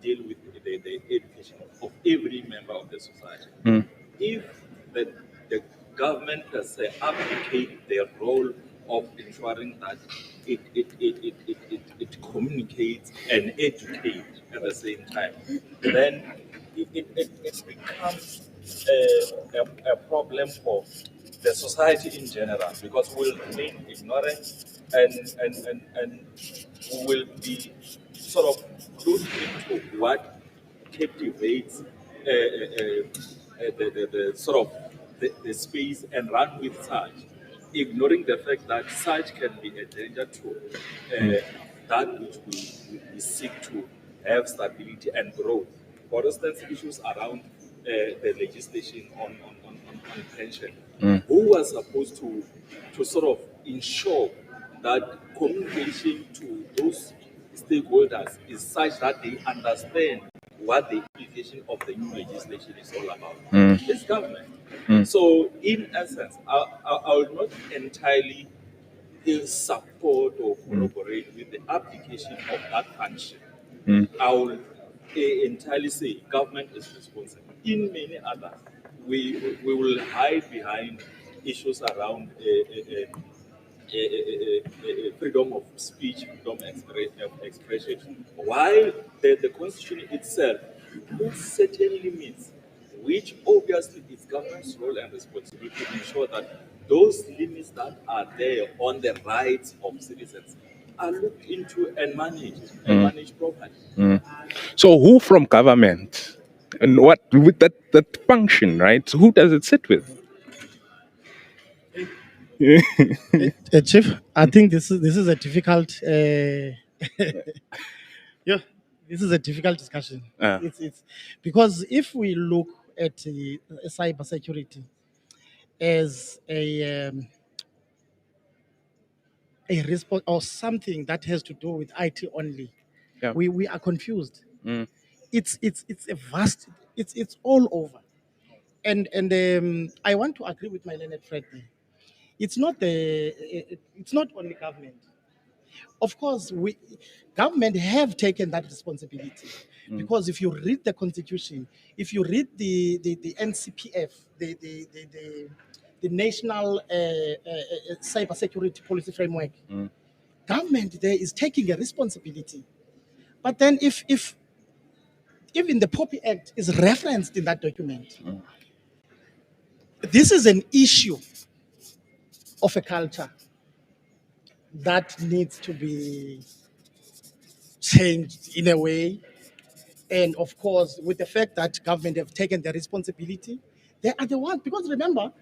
deal with the education of every member of the society. If the government does abdicate their role of ensuring that it communicates and educates at the same time, then it becomes a problem for the society in general, because we'll remain ignorant and we will be sort of glued into what captivates the sort of the space and run with such, ignoring the fact that such can be a danger to that which we seek to have stability and growth. For instance, issues around the legislation on pension. Who was supposed to sort of ensure that communication to those stakeholders is such that they understand what the implication of the new legislation is all about? It's government. So, in essence, I would not entirely support or corroborate with the application of that function. I will entirely say government is responsible. In many others, we will hide behind issues around freedom of speech, freedom of expression, while the constitution itself puts certain limits, which obviously is government's role and responsibility to ensure that those limits that are there on the rights of citizens are looked into and managed properly. So who from government and what with that function, right? So who does it sit with? Chief, I think this is a difficult. Yeah, this is a difficult discussion. It's because if we look at cybersecurity as a response or something that has to do with IT only, we are confused. It's a vast. It's all over, and I want to agree with my learned friend. It's not only government. Of course, government have taken that responsibility, because if you read the constitution, if you read the NCPF, the National Cybersecurity Policy Framework, government there is taking a responsibility. But then if even the POPI Act is referenced in that document, this is an issue of a culture that needs to be changed in a way. And of course, with the fact that government have taken the responsibility, they are the ones, because remember,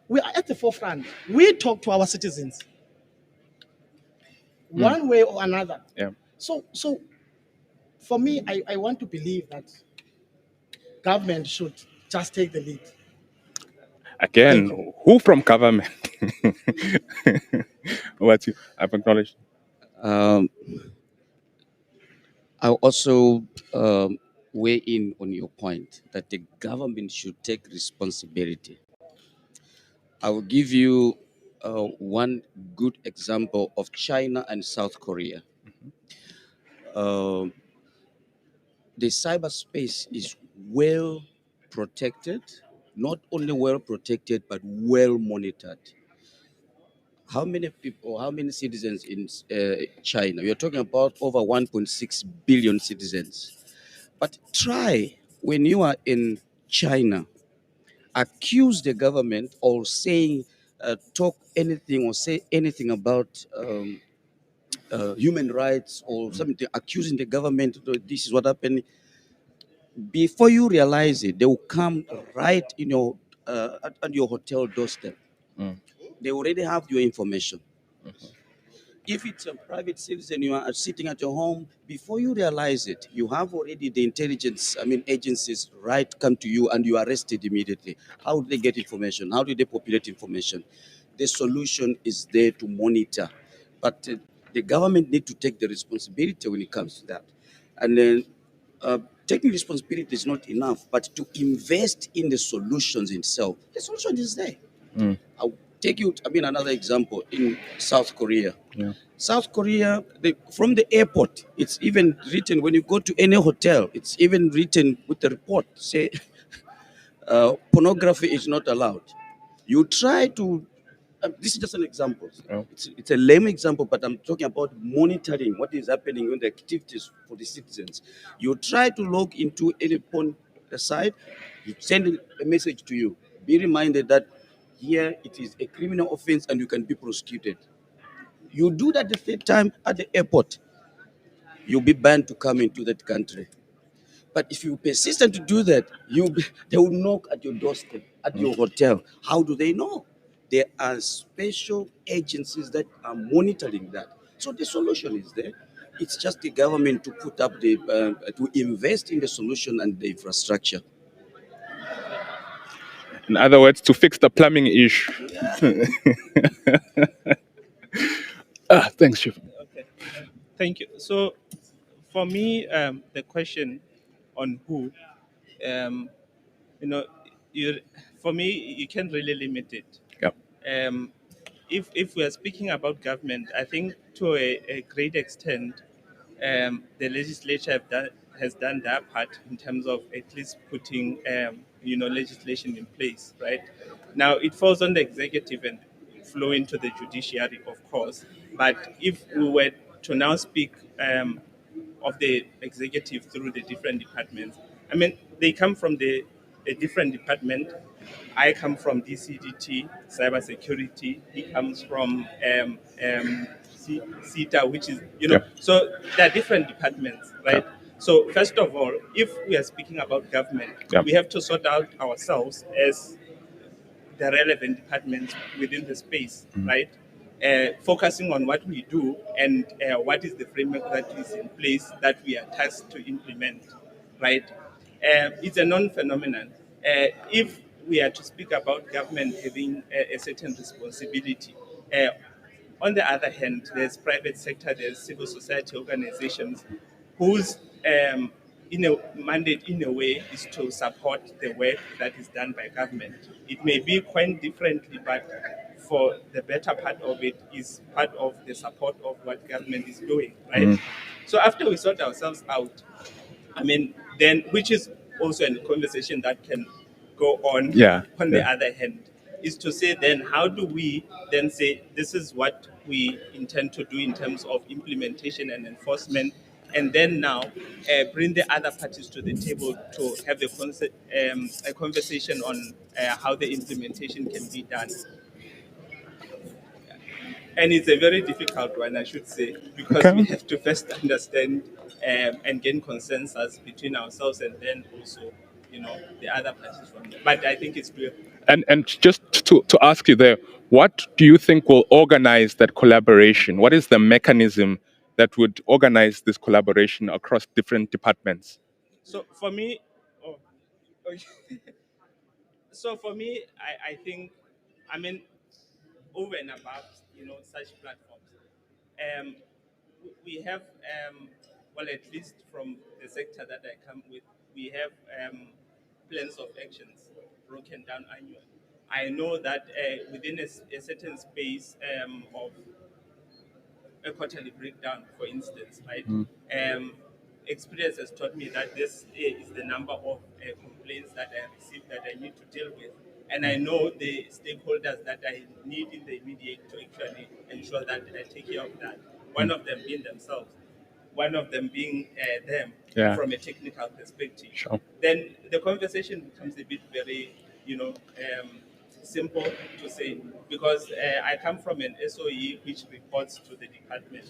we are at the forefront. We talk to our citizens one way or another. So for me, I want to believe that government should just take the lead. Again, who from government? What you? I've acknowledged. I also weigh in on your point that the government should take responsibility. I will give you one good example of China and South Korea. Um, the cyberspace is well protected, not only well protected, but well monitored. How many people, how many citizens in China? You're talking about over 1.6 billion citizens. But try when you are in China, accuse the government or saying, talk anything or say anything about human rights or something, accusing the government, this is what happened. Before you realize it, they will come right in your at your hotel doorstep. They already have your information. If it's a private citizen, you are sitting at your home, before you realize it, you have already the intelligence, agencies come to you and you are arrested immediately. How do they get information? How do they populate information? The solution is there to monitor. But the government need to take the responsibility when it comes to that. And then taking responsibility is not enough, but to invest in the solutions itself. The solution is there. I'll take you, another example in South Korea. Yeah. South Korea, from the airport, it's even written when you go to any hotel, it's even written with the report, say, pornography is not allowed. You try to, this is just an example. It's a lame example, but I'm talking about monitoring what is happening in the activities for the citizens. You try to log into any porn site, you send a message to you. Be reminded that here it is a criminal offense and you can be prosecuted. You do that the third time at the airport, you'll be banned to come into that country. But if you persistent to do that, they will knock at your doorstep, at your hotel. How do they know? There are special agencies that are monitoring that. So the solution is there. It's just the government to put up to invest in the solution and the infrastructure. In other words, to fix the plumbing issue. Thanks, Chief. Okay, thank you. So, for me, the question on who, you know, for me, you can't really limit it. Yep. If we are speaking about government, I think to a great extent, the legislature has done their part in terms of at least putting legislation in place, right? Now it falls on the executive and flow into the judiciary, of course. But if we were to now speak of the executive through the different departments, they come from a different department. I come from DCDT, cybersecurity. He comes from CETA, which is, so there are different departments, right? So first of all, if we are speaking about government, we have to sort out ourselves as the relevant departments within the space, right? Focusing on what we do and what is the framework that is in place that we are tasked to implement, right? It's a non-phenomenon. If we are to speak about government having a certain responsibility, on the other hand, there's private sector, there's civil society organizations whose mandate in a way is to support the work that is done by government. It may be quite differently, but for the better part of it is part of the support of what government is doing, right? So after we sort ourselves out, then which is also a conversation that can go on. The other hand, is to say then how do we then say this is what we intend to do in terms of implementation and enforcement, and then now bring the other parties to the table to have a conversation on how the implementation can be done. And it's a very difficult one, I should say, because we have to first understand and gain consensus between ourselves and then also, the other parties from there. But I think it's clear. And just to ask you there, what do you think will organize that collaboration? What is the mechanism that would organize this collaboration across different departments? So for me, so for me, I think, over and above, such platforms, we have, well, at least from the sector that I come with, we have plans of actions broken down annually. I know that within a certain space of a quarterly breakdown, for instance, right? Experience has taught me that this is the number of complaints that I receive that I need to deal with. And I know the stakeholders that I need in the immediate to actually ensure that I take care of that. One of them being themselves, one of them being them Yeah. from a technical perspective. Sure. Then the conversation becomes a bit very, simple to say, because I come from an SOE which reports to the department,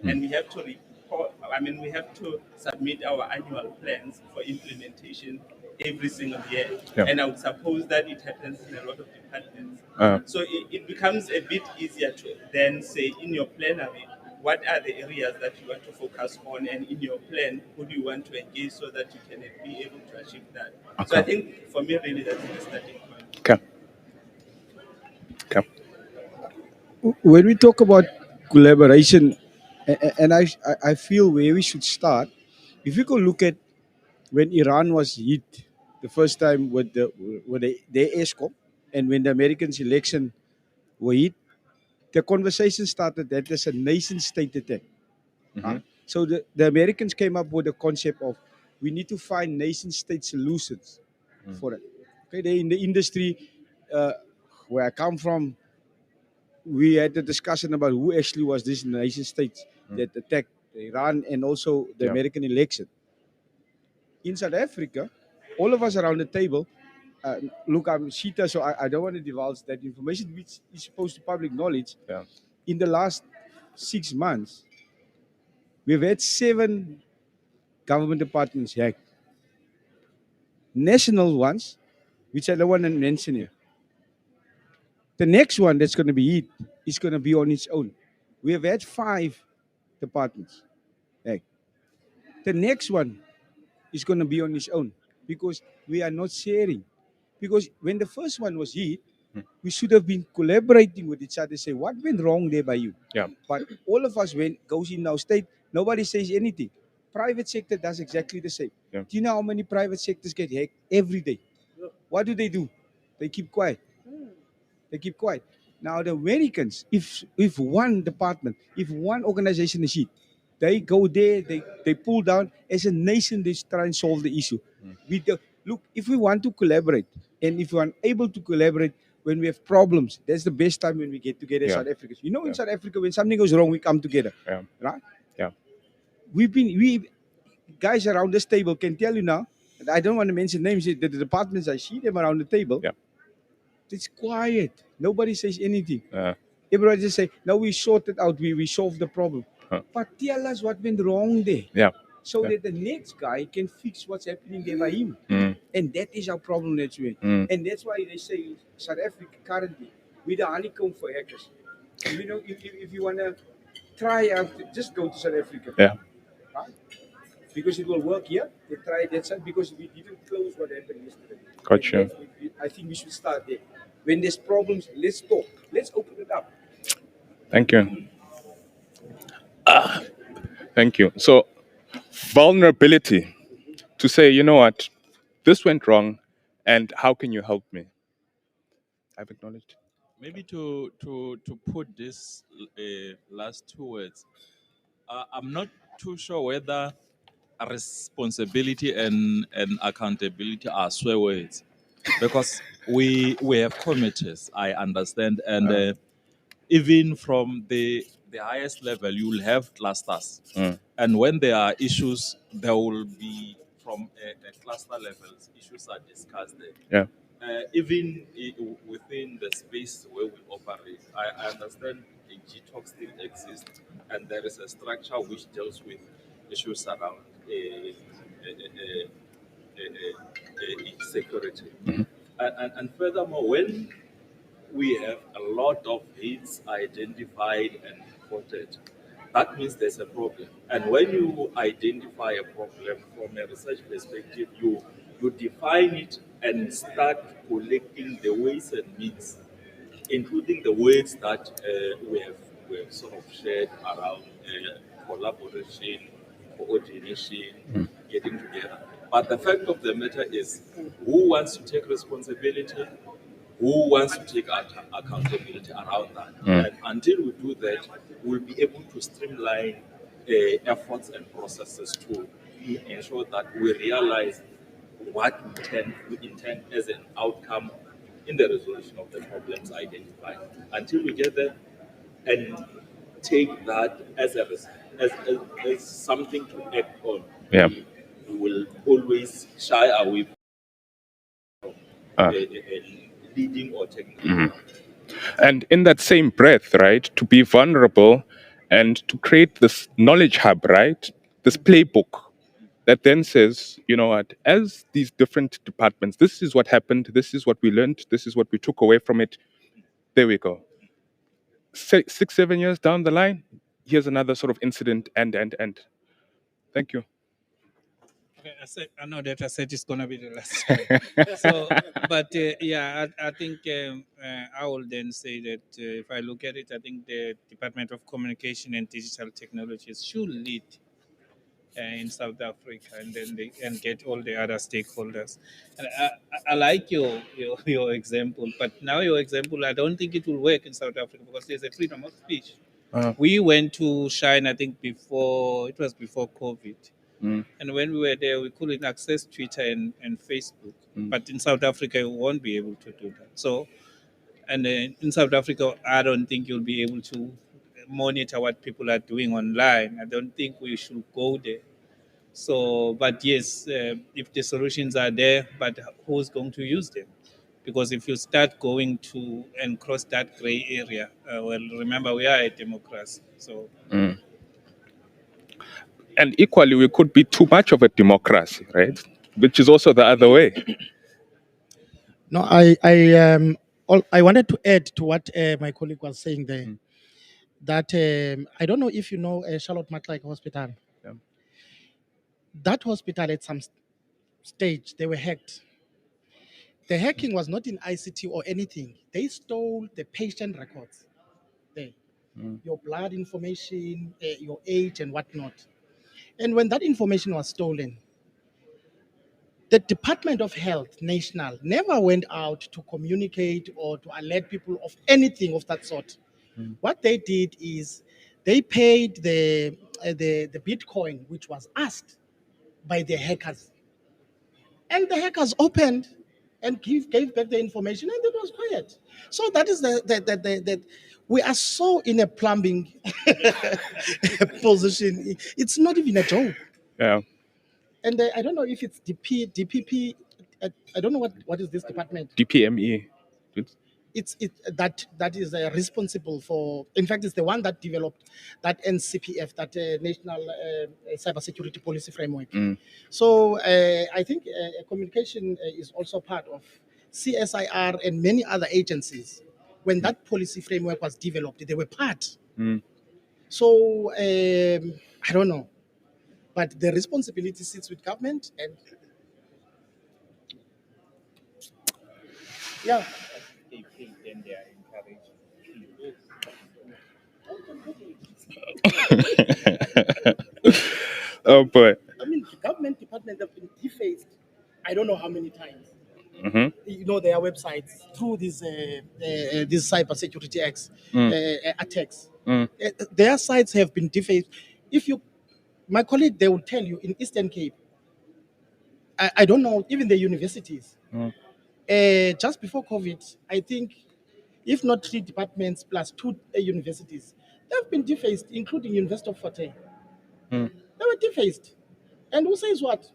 and we have to report. I mean, we have to submit our annual plans for implementation every single year, Yeah. and I would suppose that it happens in a lot of departments. Uh, So it becomes a bit easier to then say in your plenary, what are the areas that you want to focus on, and in your plan, who do you want to engage so that you can be able to achieve that? So I Okay. think for me, really, that's the starting point. Okay. Okay. When we talk about collaboration, and I feel where we should start, if you go look at when Iran was hit the first time with the ESCOM, and when the Americans' election were hit, the conversation started that there's a nation state attack. So the Americans came up with the concept of we need to find nation state solutions for it. Okay, they in the industry where I come from, we had a discussion about who actually was this nation states that attacked Iran and also the Yeah. American election. In South Africa, all of us around the table, look, I'm Sheeta, so I don't want to divulge that information, which is supposed to public knowledge. Yeah. In the last 6 months, we've had 7 government departments hacked. National ones, which I don't want to mention here. The next one that's going to be hit is going to be on its own. We have had 5 departments hacked. The next one is going to be on its own because we are not sharing. Because when the first one was hit, we should have been collaborating with each other, say what went wrong there by you. Yeah. But all of us goes in our state, nobody says anything. Private sector does exactly the same. Yeah. Do you know how many private sectors get hacked every day? What do? They keep quiet. They keep quiet. Now the Americans, if one department, if one organization is hit, they go there, they pull down. As a nation, they try and solve the issue. Look, if we want to collaborate, and if we are able to collaborate when we have problems, that's the best time when we get together as Yeah. South Africans. You know, in South Africa, when something goes wrong, we come together. Yeah. Right? Yeah. We guys around this table can tell you now, and I don't want to mention names, the departments, I see them around the table. Yeah. It's quiet. Nobody says anything. Uh, Everybody just say, no, we sorted out, we solved the problem. Huh. But tell us what went wrong there. Yeah. So Yeah. that the next guy can fix what's happening there by him. Mm. And that is our problem that's with. And that's why they say South Africa currently, with a honeycomb for hackers. You know, if you want to try out, just go to South Africa. Yeah. Right? Because it will work here. They try that side because we didn't close what happened yesterday. Gotcha. And I think we should start there. When there's problems, let's talk. Let's open it up. Thank you. Thank you. So, vulnerability to say, you know what, this went wrong, and how can you help me? I've acknowledged. Maybe to put this last 2 words, I'm not too sure whether a responsibility and accountability are swear words, because we have committees. I understand, and even from the highest level, you will have clusters, and when there are issues, there will be from a cluster level issues are discussed there. Yeah. Even within the space where we operate, I understand the GTOC still exists, and there is a structure which deals with issues around security. And furthermore, when we have a lot of hits identified and reported, that means there's a problem. And when you identify a problem from a research perspective, you define it and start collecting the ways and means, including the words that we have sort of shared around collaboration, coordination, getting together. But the fact of the matter is, who wants to take responsibility? Who wants to take accountability around that? And until we do that, we'll be able to streamline efforts and processes to ensure that we realize what we intend as an outcome in the resolution of the problems identified. Until we get there and take that as as something to act on, Yeah. we will always shy away from leading or taking. And in that same breath, right, to be vulnerable and to create this knowledge hub, right, this playbook that then says, you know what, as these different departments, this is what happened, this is what we learned, this is what we took away from it. There we go. 6, 7 years down the line, here's another sort of incident, and. Thank you. Okay, I know that I said it's gonna be the last time. So, but yeah, I think I will then say that if I look at it, I think the Department of Communication and Digital Technologies should lead in South Africa, and then and get all the other stakeholders. And I like your example, but now your example, I don't think it will work in South Africa because there's a freedom of speech. We went to Shine, I think before COVID. And when we were there, we couldn't access Twitter and Facebook. But in South Africa, you won't be able to do that. So, and in South Africa, I don't think you'll be able to monitor what people are doing online. I don't think we should go there. So, but yes, if the solutions are there, but who's going to use them? Because if you start going to and cross that gray area, well, remember, we are a democracy. So, And equally, we could be too much of a democracy, right? Which is also the other way. No, I wanted to add to what my colleague was saying there. That I don't know if you know Charlotte Maxlake Hospital. Yeah. That hospital at some stage they were hacked. The hacking was not in ICT or anything. They stole the patient records, there, your blood information, your age, and whatnot. And when that information was stolen, the Department of Health, national, never went out to communicate or to alert people of anything of that sort. What they did is they paid the Bitcoin, which was asked by the hackers. And the hackers opened and gave back the information, and it was quiet. So that is the we are so in a plumbing position. It's not even a joke. Yeah. And I don't know if it's DPP. I don't know what is this department. DPME. It's that is responsible for. In fact, it's the one that developed that NCPF, that National Cybersecurity Policy Framework. So I think communication is also part of CSIR and many other agencies. When that policy framework was developed, they were part. So I don't know, but the responsibility sits with government, and yeah. then they are encouraged. Oh boy. I mean, the government department have been defaced. I don't know how many times. You know, their websites through these cybersecurity attacks. Their sites have been defaced. My colleague, they will tell you in Eastern Cape. I don't know, even the universities. Just before COVID, I think, if not 3 departments plus 2 universities, they've been defaced, including University of Fort Hare. They were defaced. And who says what?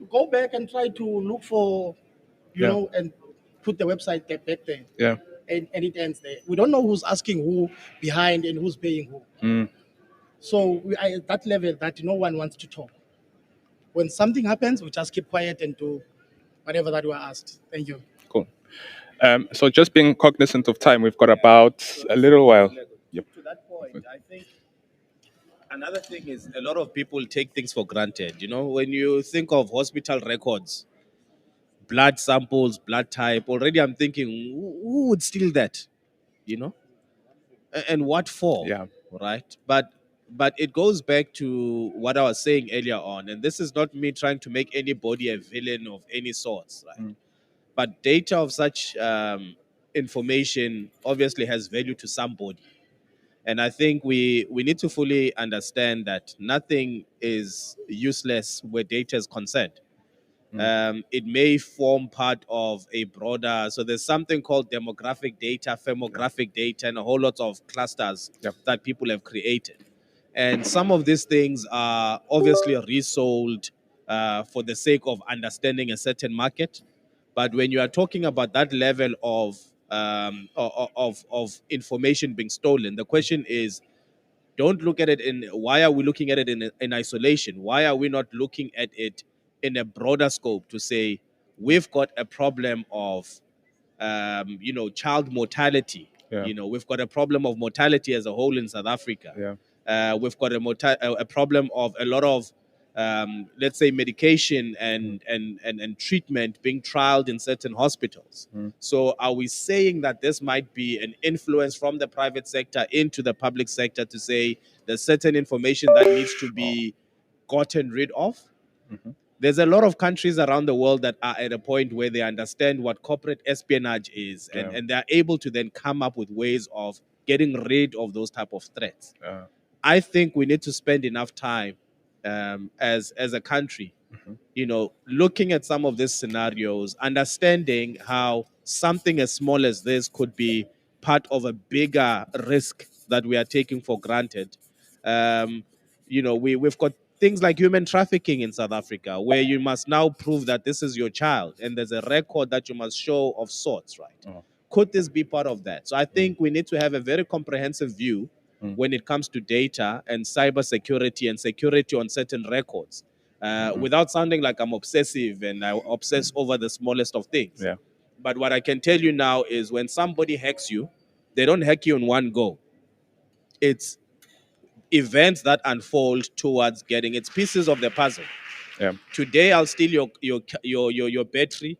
Go back and try to look for, you know, and put the website back there. Yeah. And it ends there. We don't know who's asking who behind and who's paying who. So we are at that level that no one wants to talk. When something happens, we just keep quiet and do whatever that we're asked. Thank you. Cool. So just being cognizant of time, we've got about a little while. Yep. To that point, I think another thing is a lot of people take things for granted. You know, when you think of hospital records, blood samples, blood type, already I'm thinking, who would steal that? You know? And what for? Yeah. Right? But But it goes back to what I was saying earlier on, and this is not me trying to make anybody a villain of any sorts, right? But data of such information obviously has value to somebody. And I think we need to fully understand that nothing is useless where data is concerned. It may form part of a broader, so there's something called demographic data, firmographic data, and a whole lot of clusters that people have created. And some of these things are obviously resold for the sake of understanding a certain market. But when you are talking about that level of information being stolen, the question is, don't look at it in, why are we looking at it in isolation? Why are we not looking at it in a broader scope to say we've got a problem of child mortality. Yeah. We've got a problem of mortality as a whole in South Africa. Yeah. We've got a problem of a lot of let's say medication and treatment being trialed in certain hospitals. So are we saying that this might be an influence from the private sector into the public sector to say there's certain information that needs to be gotten rid of? There's a lot of countries around the world that are at a point where they understand what corporate espionage is, and they're able to then come up with ways of getting rid of those type of threats. I think we need to spend enough time as a country, looking at some of these scenarios, understanding how something as small as this could be part of a bigger risk that we are taking for granted. We've got things like human trafficking in South Africa, where you must now prove that this is your child, and there's a record that you must show of sorts, right? Could this be part of that? So I think we need to have a very comprehensive view when it comes to data and cybersecurity and security on certain records, without sounding like I'm obsessive and I obsess over the smallest of things. Yeah. But what I can tell you now is when somebody hacks you, they don't hack you in one go. It's events that unfold towards getting its pieces of the puzzle. Yeah. Today I'll steal your battery.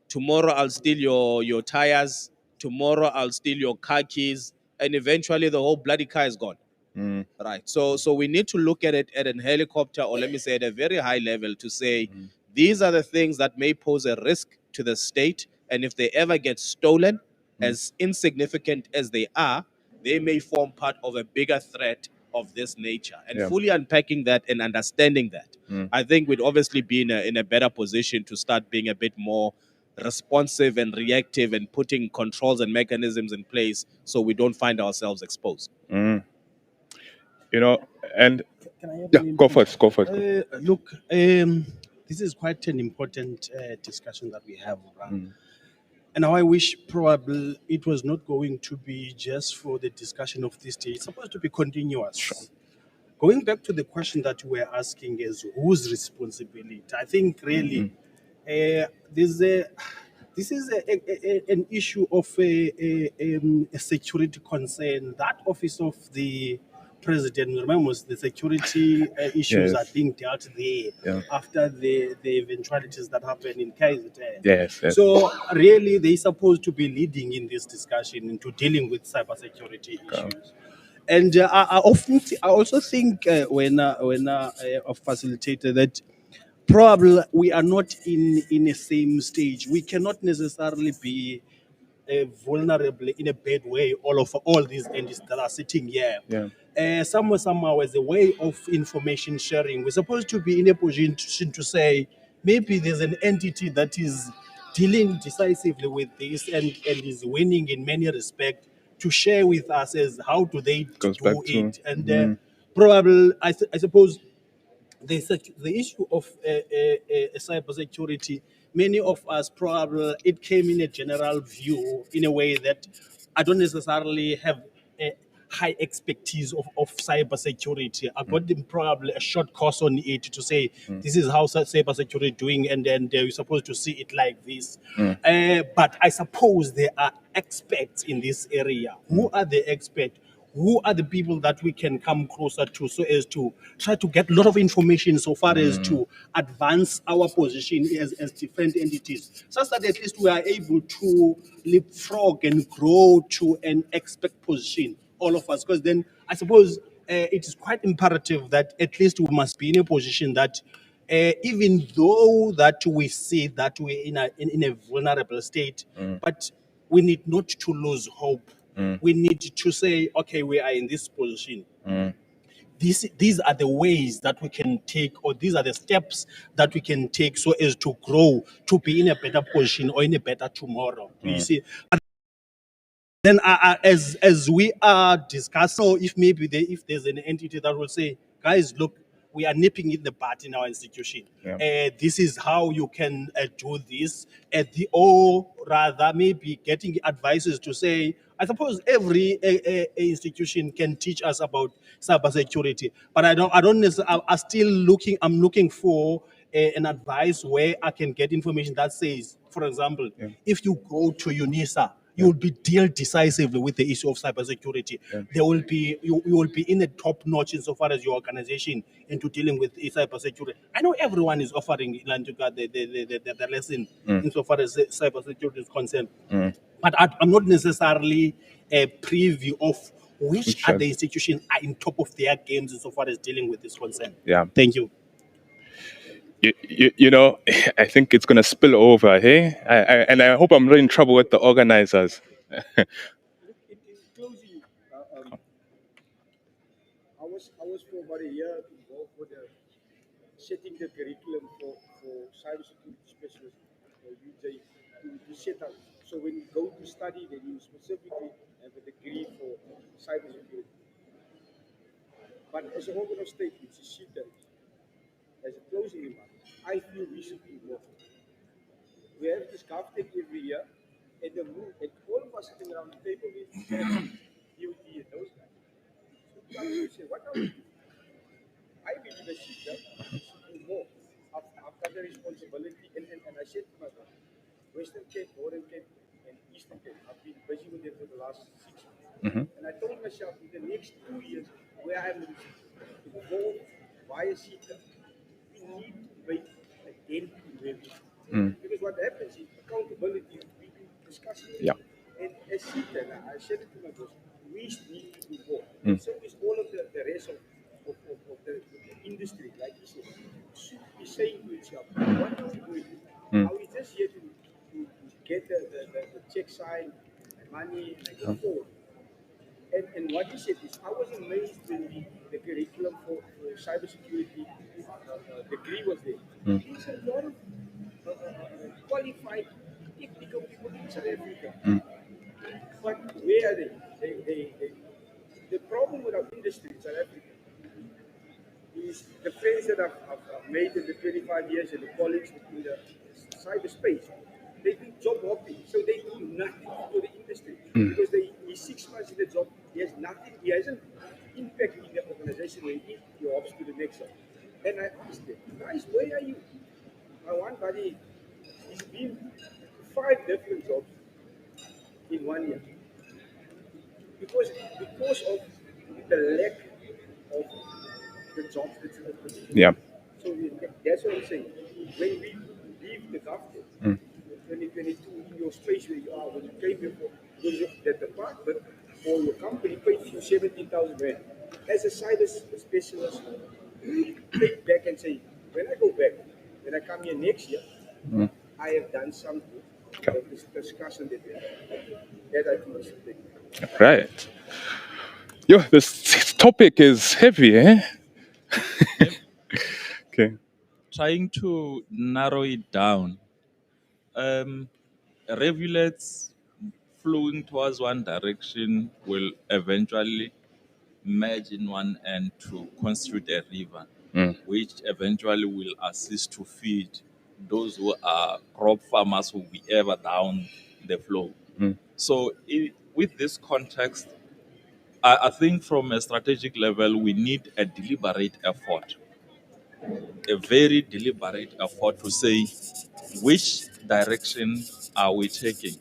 Tomorrow I'll steal your tires. Tomorrow I'll steal your car keys, and eventually the whole bloody car is gone. Right. So we need to look at it at a helicopter, or let me say at a very high level, to say these are the things that may pose a risk to the state, and if they ever get stolen, as insignificant as they are, they may form part of a bigger threat of this nature. And Yeah. fully unpacking that and understanding that, I think we'd obviously be in a better position to start being a bit more responsive and reactive and putting controls and mechanisms in place so we don't find ourselves exposed. And Can I have yeah, an go input? first. Go first. Look, this is quite an important discussion that we have around. And how I wish probably it was not going to be just for the discussion of this day. It's supposed to be continuous. Going back to the question that you were asking is whose responsibility? I think really this is an issue of a security concern. That office of the president, remember, the security issues Yes. are being dealt there Yeah. after the eventualities that happened in KZN. Yes. So really, they're supposed to be leading in this discussion into dealing with cybersecurity issues. And I also think when a facilitator that probably we are not in the same stage. We cannot necessarily be vulnerable in a bad way. All these entities that are sitting here. Yeah. Somehow, as a way of information sharing, we're supposed to be in a position to say maybe there's an entity that is dealing decisively with this and is winning in many respects to share with us as how do they Goes do back it. to- And probably, I suppose, the issue of cybersecurity, many of us probably, it came in a general view in a way that I don't necessarily have a high expertise of cybersecurity. I got them probably a short course on it to say this is how cybersecurity doing, and then they're supposed to see it like this. But I suppose there are experts in this area. Who are the experts? Who are the people that we can come closer to so as to try to get a lot of information so far as to advance our position as different entities, such that at least we are able to leapfrog and grow to an expert position, all of us. Because then I suppose it is quite imperative that at least we must be in a position that even though that we see that we're in a vulnerable state, but we need not to lose hope. We need to say, okay, we are in this position. These are the ways that we can take, or these are the steps that we can take so as to grow, to be in a better position or in a better tomorrow. You see? Then as we are discussing, so if maybe if there's an entity that will say, guys, look, we are nipping in the bud in our institution. This is how you can do this, or rather maybe getting advices to say, I suppose every institution can teach us about cybersecurity, but I don't necessarily. I'm looking for an advice where I can get information that says, for example, if you go to UNISA, you will be deal decisively with the issue of cybersecurity. There will be you will be in a top notch insofar as your organization into dealing with cybersecurity. I know everyone is offering the lesson insofar as cybersecurity is concerned, but I'm not necessarily a preview of which other institutions are in top of their games insofar as dealing with this concern. Yeah. Thank you. You know, I think it's going to spill over, hey? And I hope I'm not in trouble with the organizers. In closing, I was for about a year involved with setting the curriculum for cybersecurity specialists, UJ, to set up. So when you go to study, then you specifically have a degree for cybersecurity. But as an organ of state, which is SETA, as a closing remark, I feel we should be more. We have this GovTech every year, and all of us sitting around the table with DOT and those guys. So you say, what are we doing? I believe the SETA should do more. I've got the responsibility, and I said to myself, Western Cape, Northern Cape, and Eastern Cape, I've been busy with them for the last 6 months. And I told myself, in the next 2 years, where I'm involved via SETA, we need to make a dent in where we are. Because what happens is accountability, we've been discussing it. And as SETA, I said it to my boss, we need to do more. And so is all of the rest of the industry, like you said, should be saying to itself, what are we doing? Are we just here to get the check sign, money, and go forward? And what you said is, I was amazed when the curriculum for cybersecurity degree was there. There's a lot of qualified technical people in South Africa. But where are they? The problem with our industry in South Africa is the friends that I've made in the 25 years and the colleagues in the cyberspace. They do job hopping, so they do nothing for the industry because he's 6 months in the job. He has nothing. He hasn't impact in the organization when he hops to the next one. And I asked them, guys, where are you? My one buddy, he's been 5 different jobs in 1 year because of the lack of the jobs that's open. Yeah. So that's what I'm saying. When we leave the government, 2022 in your space where you are, when you came before, the department or your company paid you 17,000 rand. As a cyber specialist, you take back and say, when I go back, when I come here next year, I have done something. This discussion that we had. That I think is big. Right. Yo, this topic is heavy, eh? Okay. Trying to narrow it down. Rivulets flowing towards one direction will eventually merge in one end to constitute a river, which eventually will assist to feed those who are crop farmers who will be ever down the flow. So with this context, I think from a strategic level, we need a deliberate effort, a very deliberate effort to say which direction are we taking,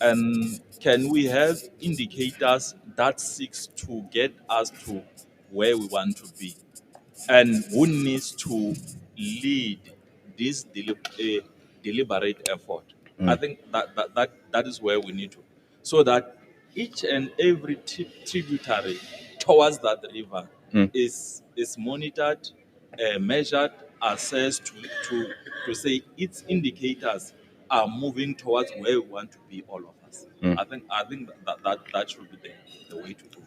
and can we have indicators that seeks to get us to where we want to be, and who needs to lead this deliberate effort. I think that is where we need to, so that each and every tributary towards that river Mm. is monitored, measured, assessed to say its indicators are moving towards where we want to be, all of us. Mm. I think that should be the way to go.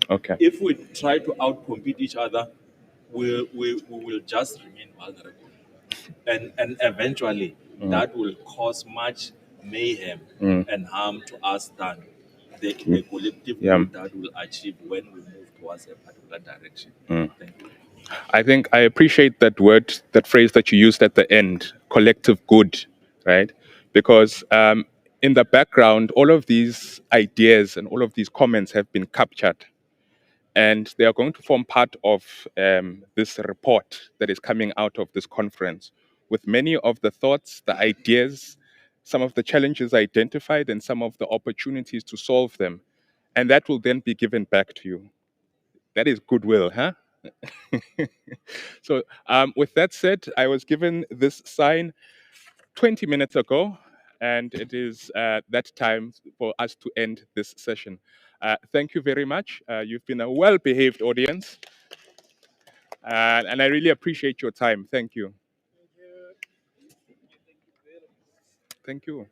Okay. If we try to outcompete each other, we will just remain vulnerable, and eventually that will cause much mayhem and harm to us than the collective Yeah. good that we'll achieve when we move towards a particular direction. Thank you. I think I appreciate that word, that phrase that you used at the end, collective good, right? Because in the background, all of these ideas and all of these comments have been captured. And they are going to form part of this report that is coming out of this conference, with many of the thoughts, the ideas, some of the challenges identified, and some of the opportunities to solve them. And that will then be given back to you. That is goodwill, huh? So, with that said, I was given this sign 20 minutes ago, and it is that time for us to end this session. Thank you very much. You've been a well behaved audience, and I really appreciate your time. Thank you. Thank you.